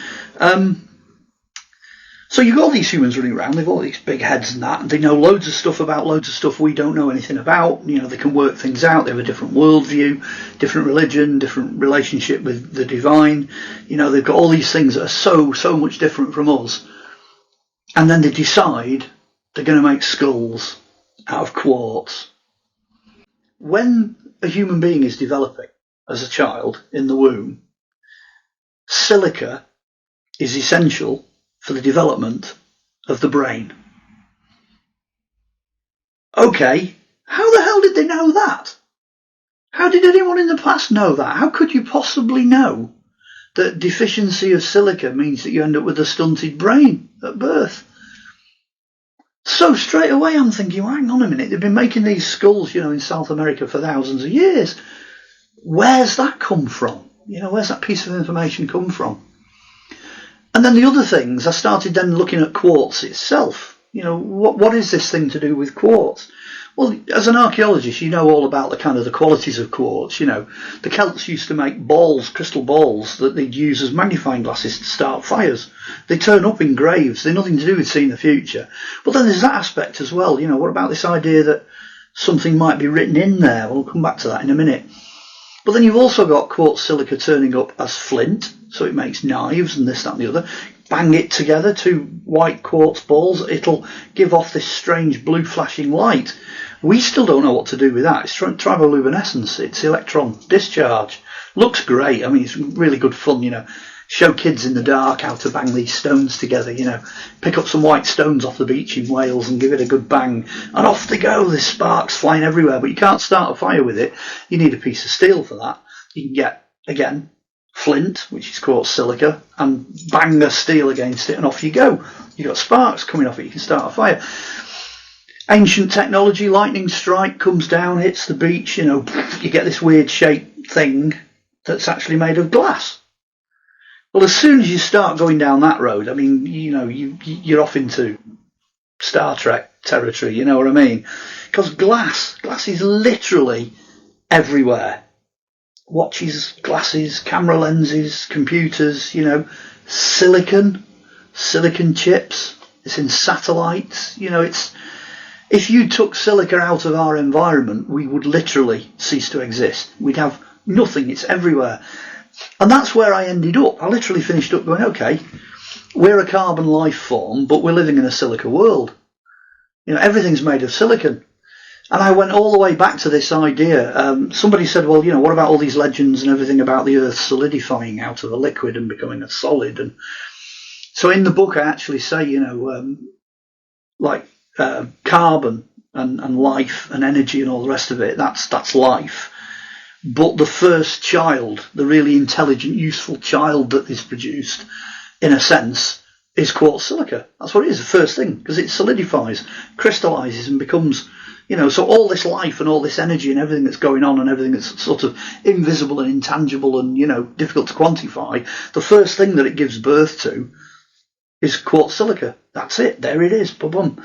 So you've got all these humans running around, they've got all these big heads and that, and they know loads of stuff about loads of stuff we don't know anything about. They can work things out, they have a different worldview, different religion, different relationship with the divine. They've got all these things that are so much different from us. And then they decide they're going to make skulls out of quartz. When a human being is developing as a child in the womb, silica is essential for the development of the brain. Okay, how the hell did they know that? How did anyone in the past know that? How could you possibly know that deficiency of silica means that you end up with a stunted brain at birth? So straight away I'm thinking, well, hang on a minute, they've been making these skulls, in South America for thousands of years. Where's that come from? Where's that piece of information come from? And then the other things, I started then looking at quartz itself. What is this thing to do with quartz? Well, as an archaeologist, you know all about the qualities of quartz. The Celts used to make balls, crystal balls, that they'd use as magnifying glasses to start fires. They turn up in graves. They're nothing to do with seeing the future. But then there's that aspect as well. What about this idea that something might be written in there? We'll come back to that in a minute. But then you've also got quartz silica turning up as flint, so it makes knives and this, that and the other. Bang it together, two white quartz balls, it'll give off this strange blue flashing light. We still don't know what to do with that. It's triboluminescence, it's electron discharge. Looks great, it's really good fun, Show kids in the dark how to bang these stones together, Pick up some white stones off the beach in Wales and give it a good bang. And off they go, there's sparks flying everywhere, but you can't start a fire with it. You need a piece of steel for that. You can get, again, flint, which is quartz silica, and bang the steel against it and off you go. You've got sparks coming off it, you can start a fire. Ancient technology, lightning strike, comes down, hits the beach, you get this weird shaped thing that's actually made of glass. Well, as soon as you start going down that road, you're off into Star Trek territory, you know what I mean? Because glass is literally everywhere. Watches, glasses, camera lenses, computers, silicon chips, it's in satellites, if you took silica out of our environment, we would literally cease to exist. We'd have nothing, it's everywhere. And that's where I ended up. I literally finished up going, okay, we're a carbon life form, but we're living in a silica world. Everything's made of silicon. And I went all the way back to this idea. Somebody said, well, what about all these legends and everything about the Earth solidifying out of a liquid and becoming a solid? And so in the book, I actually say, carbon and life and energy and all the rest of it, that's life. But the first child, the really intelligent, useful child that is produced, in a sense, is quartz silica. That's what it is, the first thing, because it solidifies, crystallizes and becomes, so all this life and all this energy and everything that's going on and everything that's sort of invisible and intangible and, difficult to quantify, the first thing that it gives birth to is quartz silica. That's it, there it is, boom.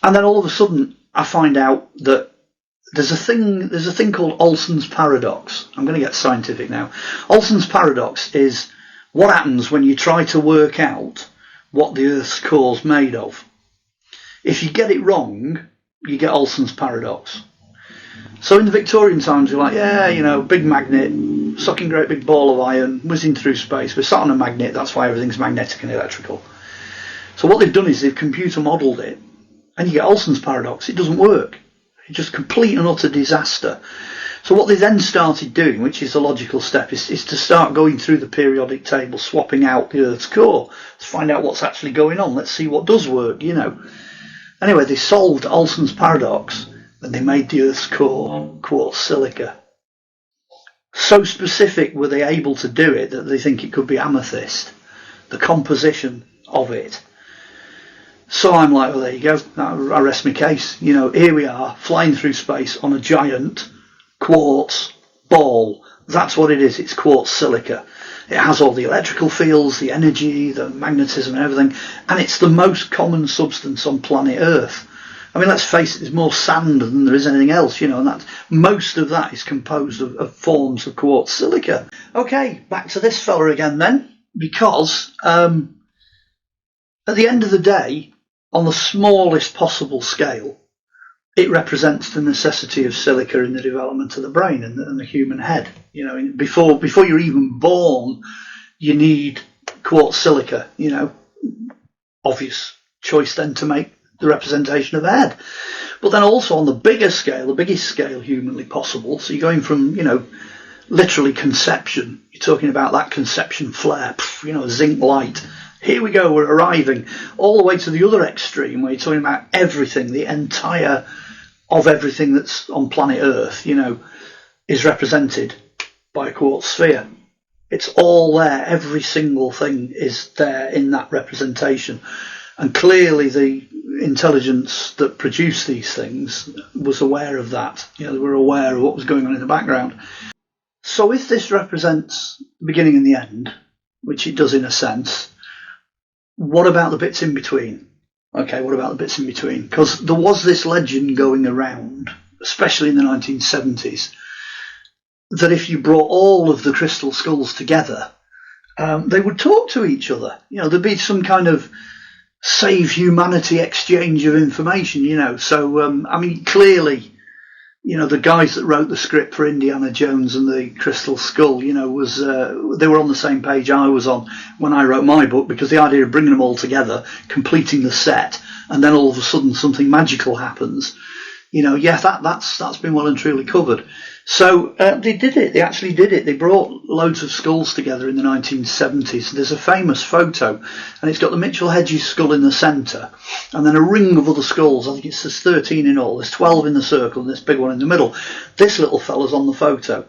And then all of a sudden I find out that there's a thing called Olson's paradox. I'm going to get scientific now. Olson's paradox is what happens when you try to work out what the Earth's core is made of. If you get it wrong, you get Olson's paradox. So in the Victorian times, you're like, yeah, big magnet, sucking great big ball of iron, whizzing through space. We're sat on a magnet, that's why everything's magnetic and electrical. So what they've done is they've computer modelled it, and you get Olson's paradox. It doesn't work. It's just complete and utter disaster. So what they then started doing, which is the logical step, is to start going through the periodic table, swapping out the Earth's core to find out what's actually going on. Let's see what does work, Anyway, they solved Olson's paradox, and they made the Earth's core quartz silica. So specific were they able to do it that they think it could be amethyst, the composition of it. So I'm like, well, there you go. I rest my case. Here we are, flying through space on a giant quartz ball. That's what it is. It's quartz silica. It has all the electrical fields, the energy, the magnetism and everything. And it's the most common substance on planet Earth. I mean, let's face it, there's more sand than there is anything else, and most of that is composed of forms of quartz silica. Okay, back to this fella again then, because at the end of the day, on the smallest possible scale, it represents the necessity of silica in the development of the brain and the human head. Before you're even born, you need quartz silica, obvious choice then to make the representation of the head. But then also on the biggest scale humanly possible, so you're going from, literally conception, you're talking about that conception flare, zinc light. Here we go, we're arriving all the way to the other extreme where you're talking about everything, the entire of everything that's on planet Earth, is represented by a quartz sphere. It's all there, every single thing is there in that representation. And clearly the intelligence that produced these things was aware of that. They were aware of what was going on in the background. So if this represents the beginning and the end, which it does in a sense, what about the bits in between? Okay, what about the bits in between? Because there was this legend going around, especially in the 1970s, that if you brought all of the crystal skulls together, they would talk to each other. There'd be some kind of save humanity exchange of information, So, clearly, the guys that wrote the script for Indiana Jones and the Crystal Skull, they were on the same page I was on when I wrote my book, because the idea of bringing them all together, completing the set, and then all of a sudden something magical happens, that's been well and truly covered. So they did it. They actually did it. They brought loads of skulls together in the 1970s. There's a famous photo, and it's got the Mitchell Hedges skull in the centre, and then a ring of other skulls. I think there's 13 in all. There's 12 in the circle, and this big one in the middle. This little fella's on the photo.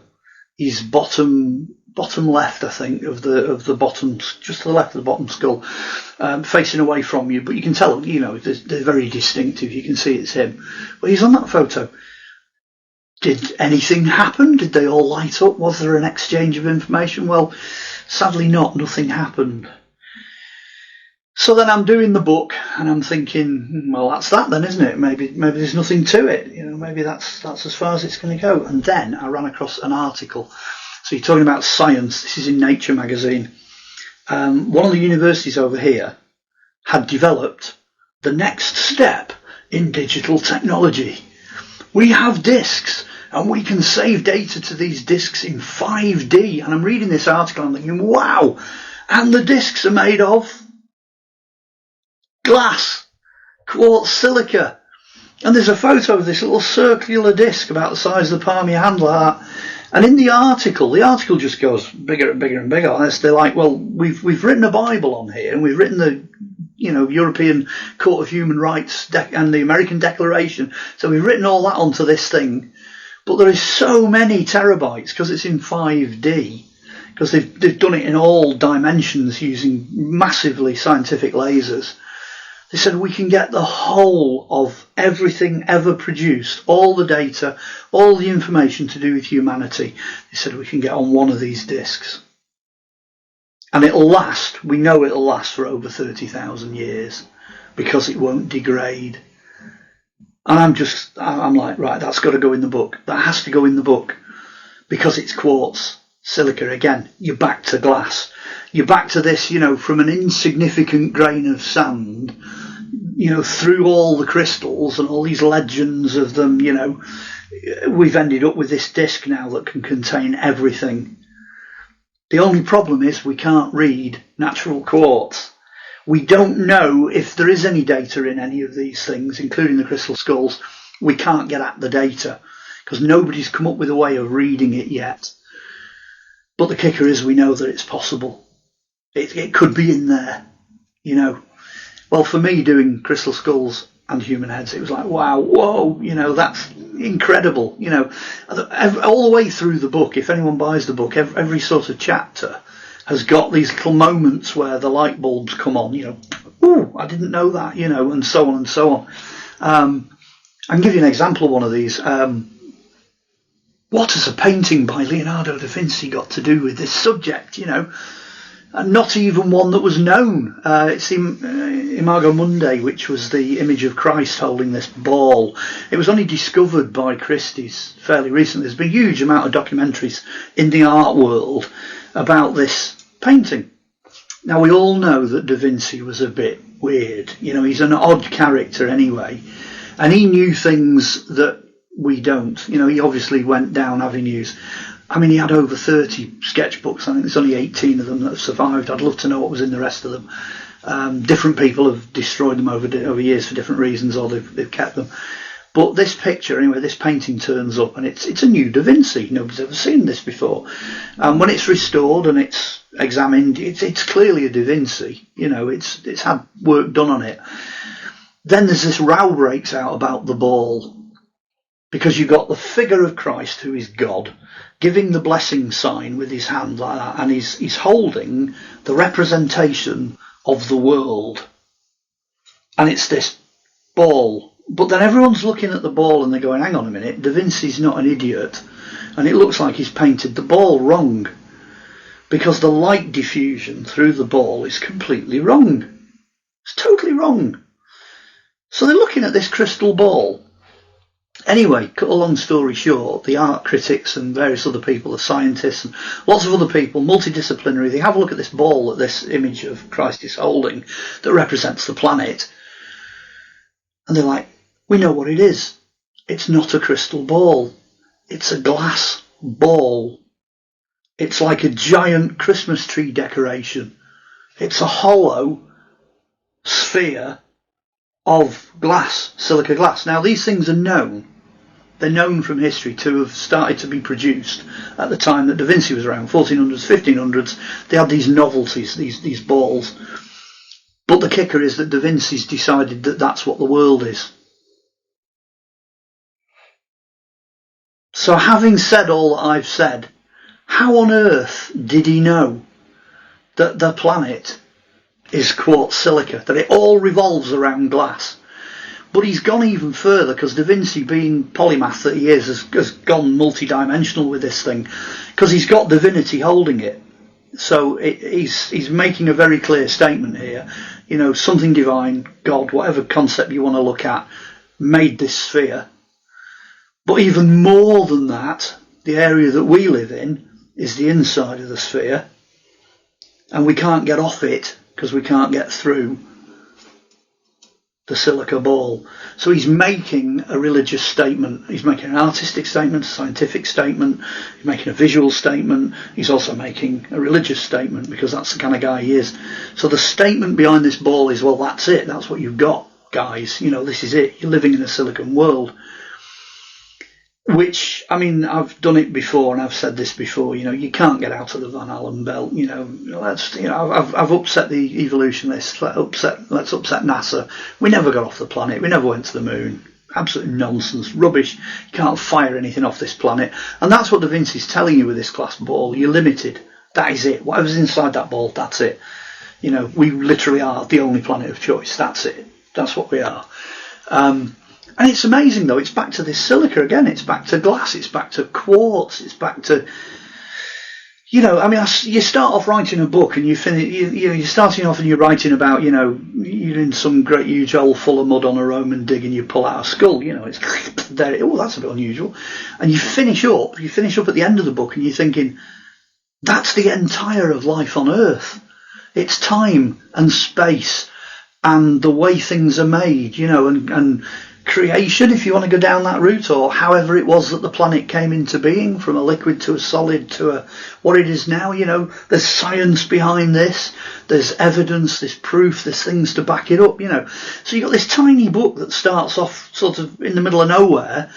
He's bottom left, I think, of the bottom, just to the left of the bottom skull, facing away from you. But you can tell, they're very distinctive. You can see it's him. But he's on that photo. Did anything happen? Did they all light up? Was there an exchange of information? Well, sadly not. Nothing happened. So then I'm doing the book and I'm thinking, well, that's that then, isn't it? Maybe there's nothing to it. Maybe that's as far as it's going to go. And then I ran across an article. So you're talking about science. This is in Nature magazine. One of the universities over here had developed the next step in digital technology. We have discs, and we can save data to these discs in 5D. And I'm reading this article and I'm thinking, wow. And the discs are made of glass, quartz silica. And there's a photo of this little circular disc about the size of the palm of your hand like that. And in the article just goes bigger and bigger and bigger. And they're like, well, we've written a Bible on here, and we've written the European Court of Human Rights and the American Declaration. So we've written all that onto this thing. But there is so many terabytes because it's in 5D, because they've done it in all dimensions using massively scientific lasers. They said we can get the whole of everything ever produced, all the data, all the information to do with humanity. They said we can get on one of these discs. And it'll last, we know it'll last for over 30,000 years because it won't degrade. And I'm like, right, that's got to go in the book. That has to go in the book because it's quartz, silica. Again, you're back to glass. You're back to this, from an insignificant grain of sand, through all the crystals and all these legends of them, we've ended up with this disc now that can contain everything. The only problem is we can't read natural quartz. We don't know if there is any data in any of these things, including the crystal skulls. We can't get at the data because nobody's come up with a way of reading it yet. But the kicker is we know that it's possible. It could be in there, Well, for me, doing crystal skulls and human heads, it was like, wow, whoa, that's incredible. All the way through the book, if anyone buys the book, every sort of chapter has got these little moments where the light bulbs come on, ooh, I didn't know that, and so on and so on. I can give you an example of one of these. What has a painting by Leonardo da Vinci got to do with this subject, And not even one that was known. It's the Imago Mundi, which was the image of Christ holding this ball. It was only discovered by Christie's fairly recently. There's been a huge amount of documentaries in the art world about this painting. Now, we all know that Da Vinci was a bit weird. He's an odd character anyway. And he knew things that we don't. He obviously went down avenues. I mean, he had over 30 sketchbooks. I think there's only 18 of them that have survived. I'd love to know what was in the rest of them. Different people have destroyed them over years for different reasons, or they've kept them. But this picture, anyway, this painting turns up, and it's a new Da Vinci. Nobody's ever seen this before. When it's restored and it's examined, it's clearly a Da Vinci. It's had work done on it. Then there's this row breaks out about the ball, because you've got the figure of Christ, who is God, giving the blessing sign with his hand like that, and he's holding the representation of the world. And it's this ball. But then everyone's looking at the ball and they're going, hang on a minute, Da Vinci's not an idiot. And it looks like he's painted the ball wrong, because the light diffusion through the ball is completely wrong. It's totally wrong. So they're looking at this crystal ball. Anyway, cut a long story short, the art critics and various other people, the scientists and lots of other people, multidisciplinary, they have a look at this ball that this image of Christ is holding that represents the planet. And they're like, we know what it is. It's not a crystal ball. It's a glass ball. It's like a giant Christmas tree decoration. It's a hollow sphere of glass, silica glass. Now, these things are known. They're known from history to have started to be produced at the time that Da Vinci was around, 1400s, 1500s. They had these novelties, these balls. But the kicker is that Da Vinci's decided that that's what the world is. So having said all that I've said, how on earth did he know that the planet is quartz silica, that it all revolves around glass? But he's gone even further, because Da Vinci, being polymath that he is, has gone multi-dimensional with this thing, because he's got divinity holding it. So he's making a very clear statement here. Something divine, God, whatever concept you want to look at, made this sphere. But even more than that, the area that we live in is the inside of the sphere, and we can't get off it because we can't get through the silica ball. So he's making a religious statement. He's making an artistic statement, a scientific statement. He's making a visual statement. He's also making a religious statement, because that's the kind of guy he is. So the statement behind this ball is, well, that's it. That's what you've got, guys. This is it. You're living in a silicon world. Which, I mean, I've done it before, and I've said this before. You can't get out of the Van Allen belt. I've upset the evolutionists. Let's upset NASA. We never got off the planet. We never went to the moon. Absolute nonsense, rubbish. You can't fire anything off this planet, and that's what Da Vinci's telling you with this glass ball. You're limited. That is it. Whatever's inside that ball, that's it. We literally are the only planet of choice. That's it. That's what we are. And it's amazing, though. It's back to this silica again. It's back to glass. It's back to quartz. It's back to, you start off writing a book, and you finish. You're starting off and you're writing about, you're in some great huge hole full of mud on a Roman dig, and you pull out a skull. It's there. Oh, that's a bit unusual. And you finish up at the end of the book, and you're thinking, That's the entire of life on Earth. It's time and space and the way things are made, and creation, if you want to go down that route, or however it was that the planet came into being, from a liquid to a solid to what it is now. There's science behind this, there's evidence, there's proof, there's things to back it up. So you've got this tiny book that starts off sort of in the middle of nowhere,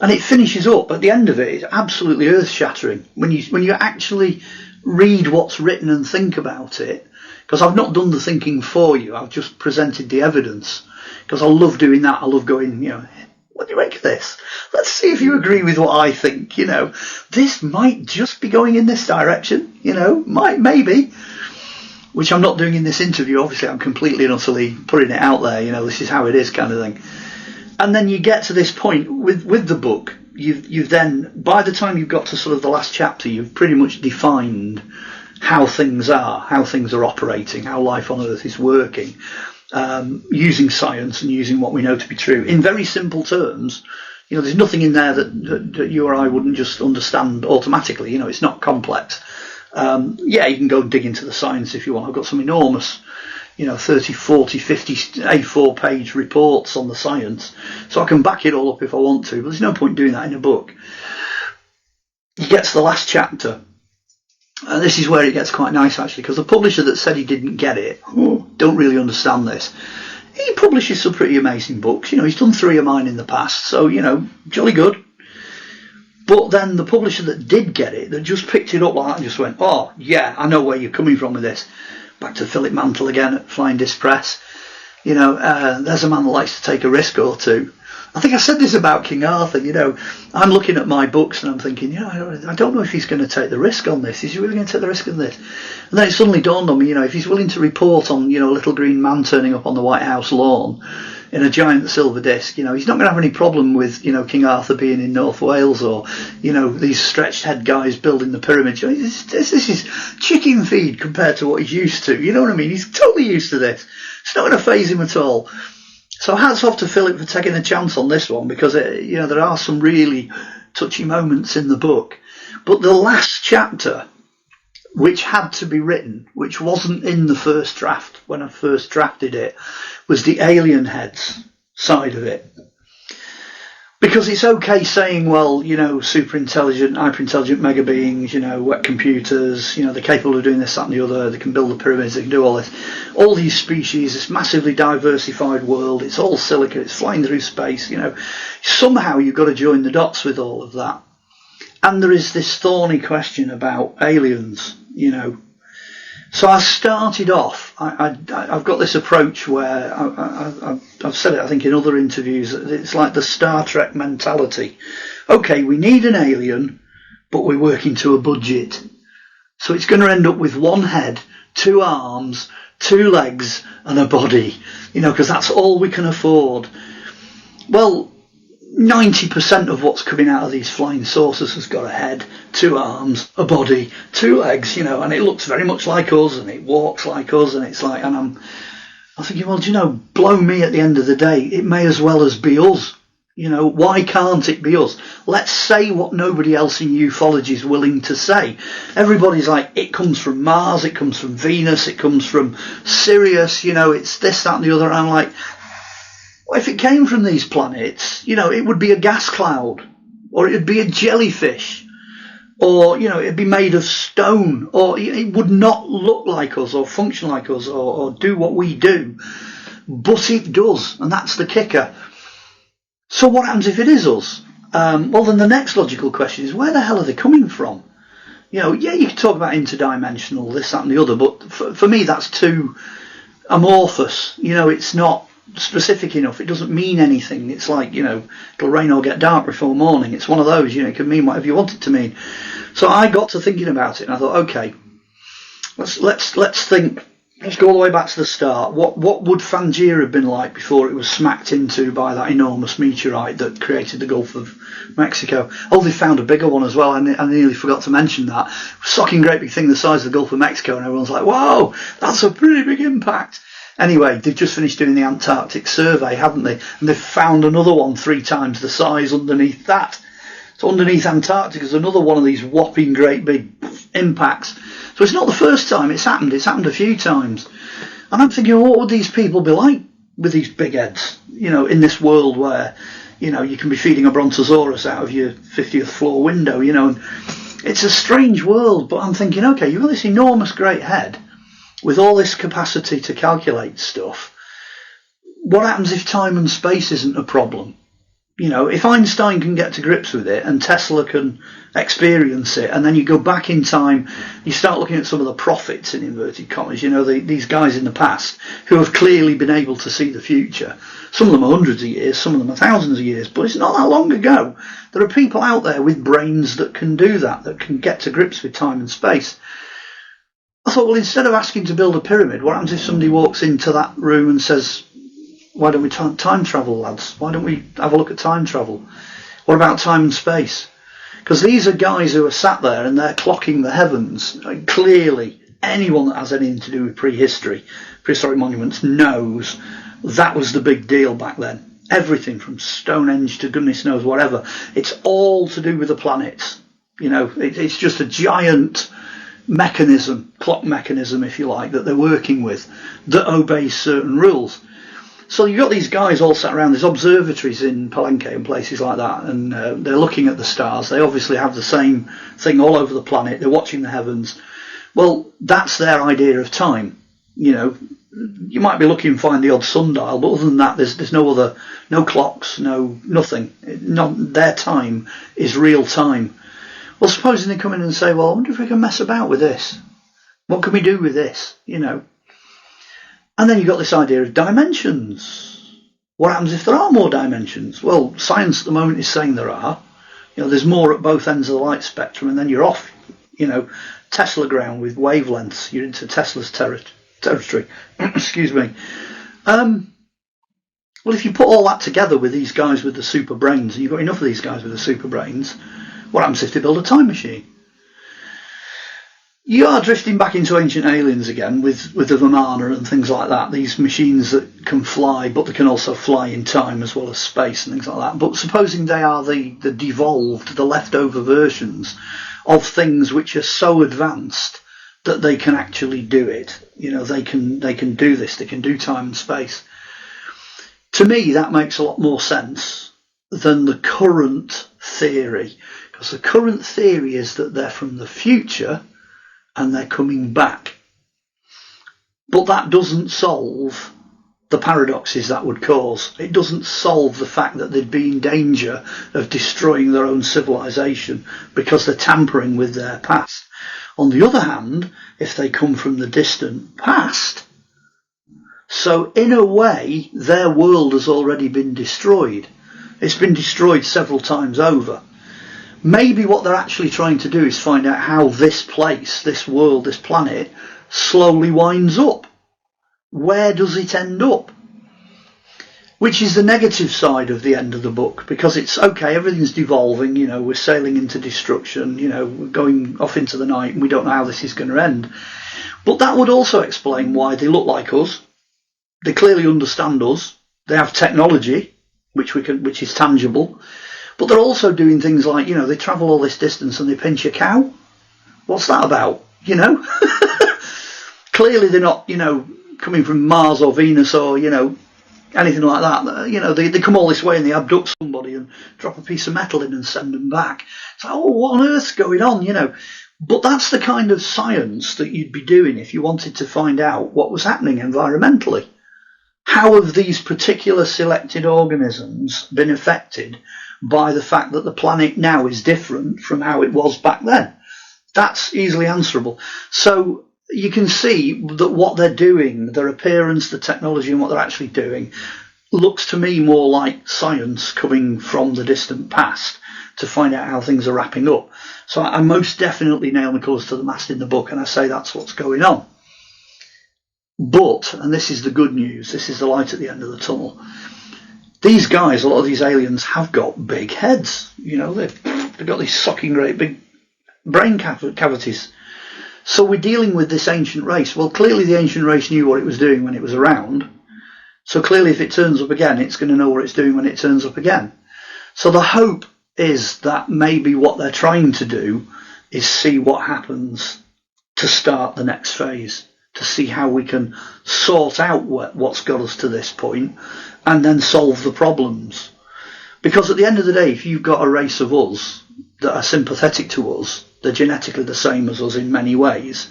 and it finishes up at the end of it. It's absolutely earth-shattering when you actually read what's written and think about it. Because I've not done the thinking for you, I've just presented the evidence. Because I love doing that. I love going, what do you make of this? Let's see if you agree with what I think. This might just be going in this direction. Maybe. Which I'm not doing in this interview. Obviously, I'm completely and utterly putting it out there. This is how it is, kind of thing. And then you get to this point with the book. You've then, by the time you've got to sort of the last chapter, you've pretty much defined how things are operating, how life on Earth is working, using science and using what we know to be true in very simple terms. There's nothing in there that you or I wouldn't just understand automatically. It's not complex. You can go dig into the science if you want. I've got some enormous 30, 40, 50 A4 page reports on the science, so I can back it all up if I want to, but there's no point doing that in a book. You get to the last chapter, and this is where it gets quite nice, actually, because the publisher that said he didn't get it, don't really understand this. He publishes some pretty amazing books. He's done 3 of mine in the past, so, jolly good. But then the publisher that did get it, that just picked it up like that and just went, oh, yeah, I know where you're coming from with this. Back to Philip Mantle again at Flying Disc Press. There's a man that likes to take a risk or two. I think I said this about King Arthur. I'm looking at my books and I'm thinking, I don't know if he's going to take the risk on this. Is he really going to take the risk on this? And then it suddenly dawned on me, if he's willing to report on, a little green man turning up on the White House lawn in a giant silver disc, he's not going to have any problem with, King Arthur being in North Wales, or, these stretched head guys building the pyramids. This is chicken feed compared to what he's used to. You know what I mean? He's totally used to this. It's not going to faze him at all. So hats off to Philip for taking a chance on this one, because there are some really touchy moments in the book. But the last chapter, which had to be written, which wasn't in the first draft when I first drafted it, was the alien heads side of it. Because it's okay saying, well, super intelligent, hyper intelligent mega beings, wet computers, they're capable of doing this, that and the other, they can build the pyramids, they can do all this. All these species, this massively diversified world, it's all silica, it's flying through space, Somehow you've got to join the dots with all of that. And there is this thorny question about aliens, So I started off, I've got this approach where I've said it, I think, in other interviews. It's like the Star Trek mentality. Okay, we need an alien, but we're working to a budget. So it's going to end up with 1 head, 2 arms, 2 legs and a body, because that's all we can afford. Well, 90% of what's coming out of these flying saucers has got a head, 2 arms, a body, 2 legs, and it looks very much like us, and it walks like us, and it's like, and I'm thinking, well, blow me at the end of the day, it may as well as be us. Why can't it be us? Let's say what nobody else in ufology is willing to say. Everybody's like, it comes from Mars, it comes from Venus, it comes from Sirius, it's this, that and the other. And I'm like, well, if it came from these planets, it would be a gas cloud, or it would be a jellyfish, or, it'd be made of stone, or it would not look like us or function like us or do what we do. But it does, and that's the kicker. So what happens if it is us? Well, then the next logical question is, where the hell are they coming from? You can talk about interdimensional, this, that and the other, but for me that's too amorphous. It's not specific enough. It doesn't mean anything. It's like, it'll rain or get dark before morning. It's one of those, it can mean whatever you want it to mean. So I got to thinking about it, and I thought, okay, let's think. Let's go all the way back to the start. What would Fangia have been like before it was smacked into by that enormous meteorite that created the Gulf of Mexico? Oh, they found a bigger one as well. I nearly forgot to mention that. Socking great big thing the size of the Gulf of Mexico, and everyone's like, whoa, that's a pretty big impact. Anyway, they've just finished doing the Antarctic survey, haven't they? And they've found another one 3 times the size underneath that. So underneath Antarctica is another one of these whopping great big impacts. So it's not the first time it's happened. It's happened a few times. And I'm thinking, what would these people be like with these big heads, in this world where, you can be feeding a brontosaurus out of your 50th floor window, and it's a strange world. But I'm thinking, okay, you've got this enormous great head with all this capacity to calculate stuff. What happens if time and space isn't a problem? If Einstein can get to grips with it and Tesla can experience it, and then you go back in time, you start looking at some of the prophets, in inverted commas, these guys in the past who have clearly been able to see the future. Some of them are hundreds of years, some of them are thousands of years, but it's not that long ago. There are people out there with brains that can do that can get to grips with time and space. I thought, well, instead of asking to build a pyramid, what happens if somebody walks into that room and says, why don't we time travel, lads? Why don't we have a look at time travel? What about time and space? Because these are guys who are sat there and they're clocking the heavens. Clearly, anyone that has anything to do with prehistory, prehistoric monuments, knows that was the big deal back then. Everything from Stonehenge to goodness knows whatever. It's all to do with the planets. It's just a giant mechanism, clock mechanism, if you like, that they're working with that obeys certain rules. So you've got these guys all sat around. There's observatories in Palenque and places like that, and they're looking at the stars. They obviously have the same thing all over the planet. They're watching the heavens. Well, that's their idea of time. You might be looking to find the odd sundial, but other than that, there's no clocks, nothing. Their time is real time. Well, supposing they come in and say, well, I wonder if we can mess about with this. What can we do with this? And then you've got this idea of dimensions. What happens if there are more dimensions? Well, science at the moment is saying there are. There's more at both ends of the light spectrum, and then you're off, Tesla ground with wavelengths. You're into Tesla's territory. Excuse me. Well, if you put all that together with these guys with the super brains, and you've got enough of these guys with the super brains, what happens if they build a time machine? You are drifting back into ancient aliens again with the Vimana and things like that. These machines that can fly, but they can also fly in time as well as space and things like that. But supposing they are the devolved, the leftover versions of things which are so advanced that they can actually do it. They can do this. They can do time and space. To me, that makes a lot more sense than the current theory, because the current theory is that they're from the future and they're coming back. But that doesn't solve the paradoxes that would cause. It doesn't solve the fact that they'd be in danger of destroying their own civilization because they're tampering with their past. On the other hand, if they come from the distant past, so in a way, their world has already been destroyed. It's been destroyed several times over. Maybe what they're actually trying to do is find out how this place, this world, this planet slowly winds up. Where does it end up? Which is the negative side of the end of the book, because it's okay, everything's devolving, we're sailing into destruction, we're going off into the night and we don't know how this is going to end. But that would also explain why they look like us. They clearly understand us. They have technology, which is tangible. But they're also doing things like, they travel all this distance and they pinch a cow. What's that about? Clearly they're not, coming from Mars or Venus or, anything like that. They come all this way and they abduct somebody and drop a piece of metal in and send them back. It's like, oh, what on earth's going on, But that's the kind of science that you'd be doing if you wanted to find out what was happening environmentally. How have these particular selected organisms been affected by the fact that the planet now is different from how it was back then? That's easily answerable. So you can see that what they're doing, their appearance, the technology and what they're actually doing, looks to me more like science coming from the distant past to find out how things are wrapping up. So I most definitely nail the colours to the mast in the book, and I say that's what's going on. But, and this is the good news, this is the light at the end of the tunnel, these guys, a lot of these aliens, have got big heads. They've got these sucking great big brain cavities. So we're dealing with this ancient race. Well, clearly the ancient race knew what it was doing when it was around. So clearly if it turns up again, it's going to know what it's doing when it turns up again. So the hope is that maybe what they're trying to do is see what happens to start the next phase, to see how we can sort out what's got us to this point and then solve the problems. Because at the end of the day, if you've got a race of us that are sympathetic to us, they're genetically the same as us in many ways,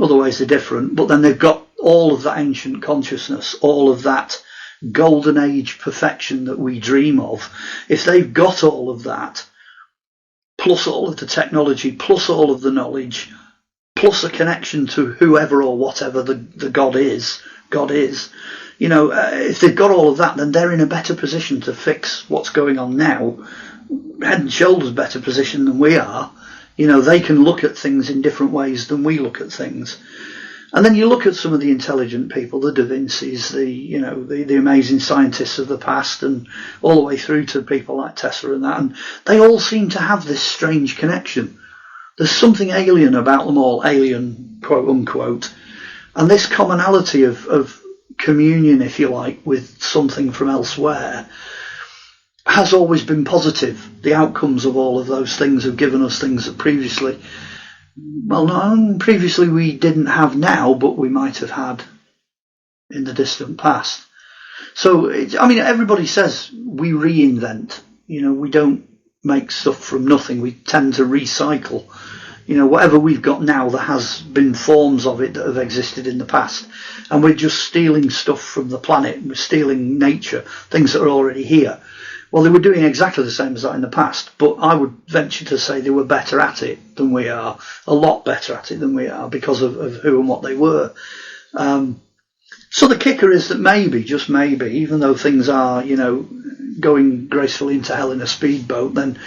other ways they're different, but then they've got all of that ancient consciousness, all of that golden age perfection that we dream of. If they've got all of that, plus all of the technology, plus all of the knowledge, plus a connection to whoever or whatever the God is, if they've got all of that, then they're in a better position to fix what's going on now, head and shoulders better position than we are. They can look at things in different ways than we look at things. And then you look at some of the intelligent people, the Da Vincis, the amazing scientists of the past, and all the way through to people like Tesla and that, and they all seem to have this strange connection. There's something alien about them all, alien, quote unquote, and this commonality of communion, if you like, with something from elsewhere has always been positive. The outcomes of all of those things have given us things that previously we didn't have now, but we might have had in the distant past. So, everybody says we reinvent. We don't make stuff from nothing. We tend to recycle. Whatever we've got now, there has been forms of it that have existed in the past. And we're just stealing stuff from the planet. We're stealing nature, things that are already here. Well, they were doing exactly the same as that in the past, but I would venture to say they were better at it than we are, a lot better at it than we are, because of who and what they were. So the kicker is that maybe, just maybe, even though things are, going gracefully into hell in a speedboat, then,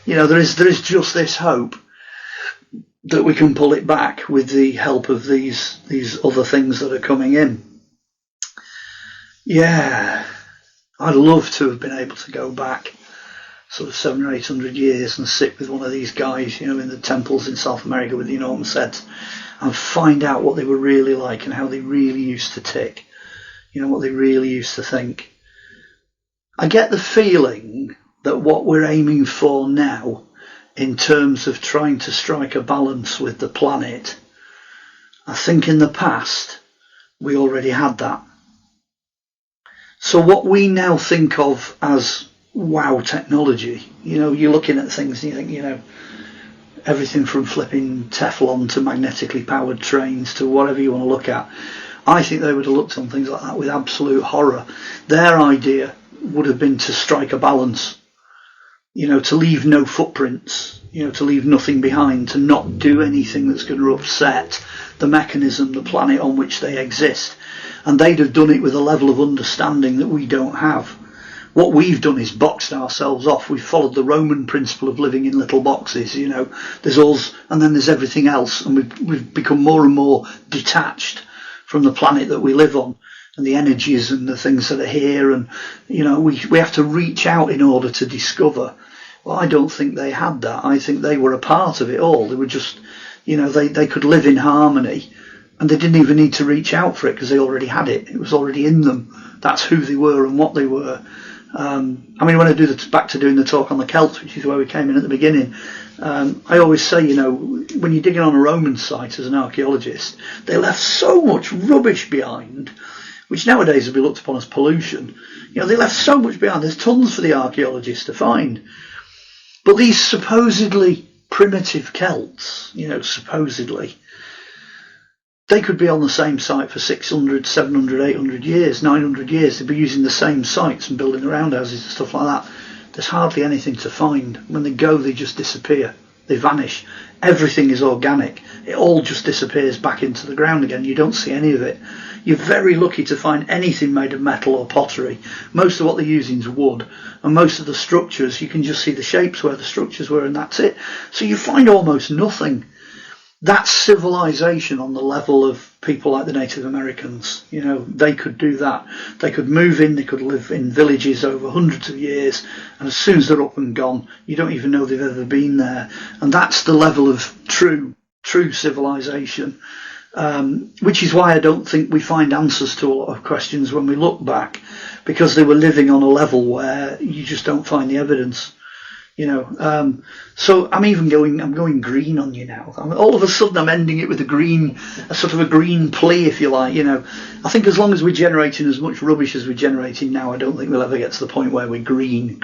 there is just this hope that we can pull it back with the help of these other things that are coming in. Yeah. I'd love to have been able to go back sort of 700 or 800 years and sit with one of these guys, in the temples in South America with the enormous heads, and find out what they were really like and how they really used to tick, what they really used to think. I get the feeling that what we're aiming for now, in terms of trying to strike a balance with the planet, I think in the past we already had that. So what we now think of as wow technology, you're looking at things and you think, everything from flipping Teflon to magnetically powered trains to whatever you want to look at. I think they would have looked on things like that with absolute horror. Their idea would have been to strike a balance, to leave no footprints, to leave nothing behind, to not do anything that's going to upset the mechanism, the planet on which they exist. And they'd have done it with a level of understanding that we don't have. What we've done is boxed ourselves off. We've followed the Roman principle of living in little boxes, There's us and then there's everything else. And we've become more and more detached from the planet that we live on and the energies and the things that are here. And, we have to reach out in order to discover. Well, I don't think they had that. I think they were a part of it all. They were just, they could live in harmony. And they didn't even need to reach out for it because they already had it. It was already in them. That's who they were and what they were. When I do back to doing the talk on the Celts, which is where we came in at the beginning, I always say, when you're digging on a Roman site as an archaeologist, they left so much rubbish behind, which nowadays would be looked upon as pollution. They left so much behind. There's tons for the archaeologists to find. But these supposedly primitive Celts, supposedly, they could be on the same site for 600, 700, 800 years, 900 years. They'd be using the same sites and building the roundhouses and stuff like that. There's hardly anything to find. When they go, they just disappear. They vanish. Everything is organic. It all just disappears back into the ground again. You don't see any of it. You're very lucky to find anything made of metal or pottery. Most of what they're using is wood. And most of the structures, you can just see the shapes where the structures were, and that's it. So you find almost nothing. That's civilization on the level of people like the Native Americans. They could do that. They could move in, they could live in villages over hundreds of years, and as soon as they're up and gone, you don't even know they've ever been there. And that's the level of true civilization, which is why I don't think we find answers to a lot of questions when we look back, because they were living on a level where you just don't find the evidence. So I'm going green on you now. All of a sudden I'm ending it with a sort of a green plea, if you like. I think as long as we're generating as much rubbish as we're generating now, I don't think we'll ever get to the point where we're green.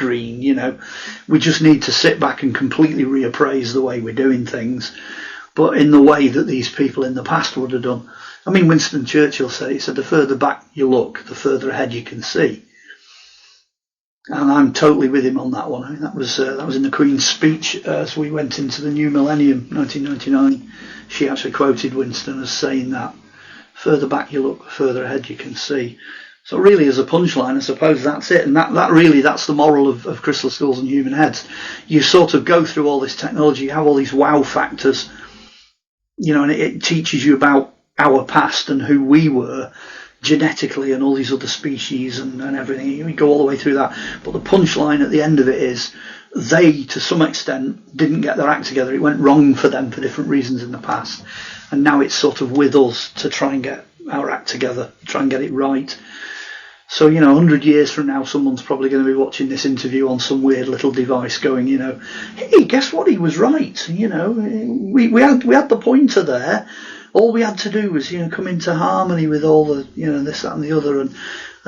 We just need to sit back and completely reappraise the way we're doing things, but in the way that these people in the past would have done. I mean, Winston Churchill said, the further back you look, the further ahead you can see. And I'm totally with him on that one. I mean, that was in the Queen's speech as we went into the new millennium, 1999. She actually quoted Winston as saying that, further back you look, the further ahead you can see. So really, as a punchline, I suppose that's it. And that's the moral of crystal skulls and human heads. You sort of go through all this technology, you have all these wow factors, and it teaches you about our past and who we were genetically and all these other species and everything. We go all the way through that. But the punchline at the end of it is they, to some extent, didn't get their act together. It went wrong for them for different reasons in the past. And now it's sort of with us to try and get our act together, try and get it right. So, 100 years from now, someone's probably going to be watching this interview on some weird little device going, hey, guess what? He was right. We had the pointer there. All we had to do was, come into harmony with all the, this, that, and the other, and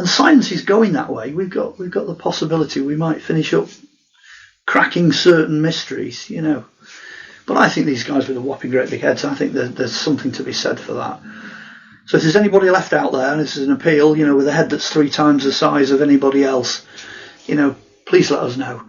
science is going that way. We've got the possibility we might finish up cracking certain mysteries, But I think these guys with the whopping great big heads, I think there's something to be said for that. So if there's anybody left out there, and this is an appeal, with a head that's 3 times the size of anybody else, please let us know.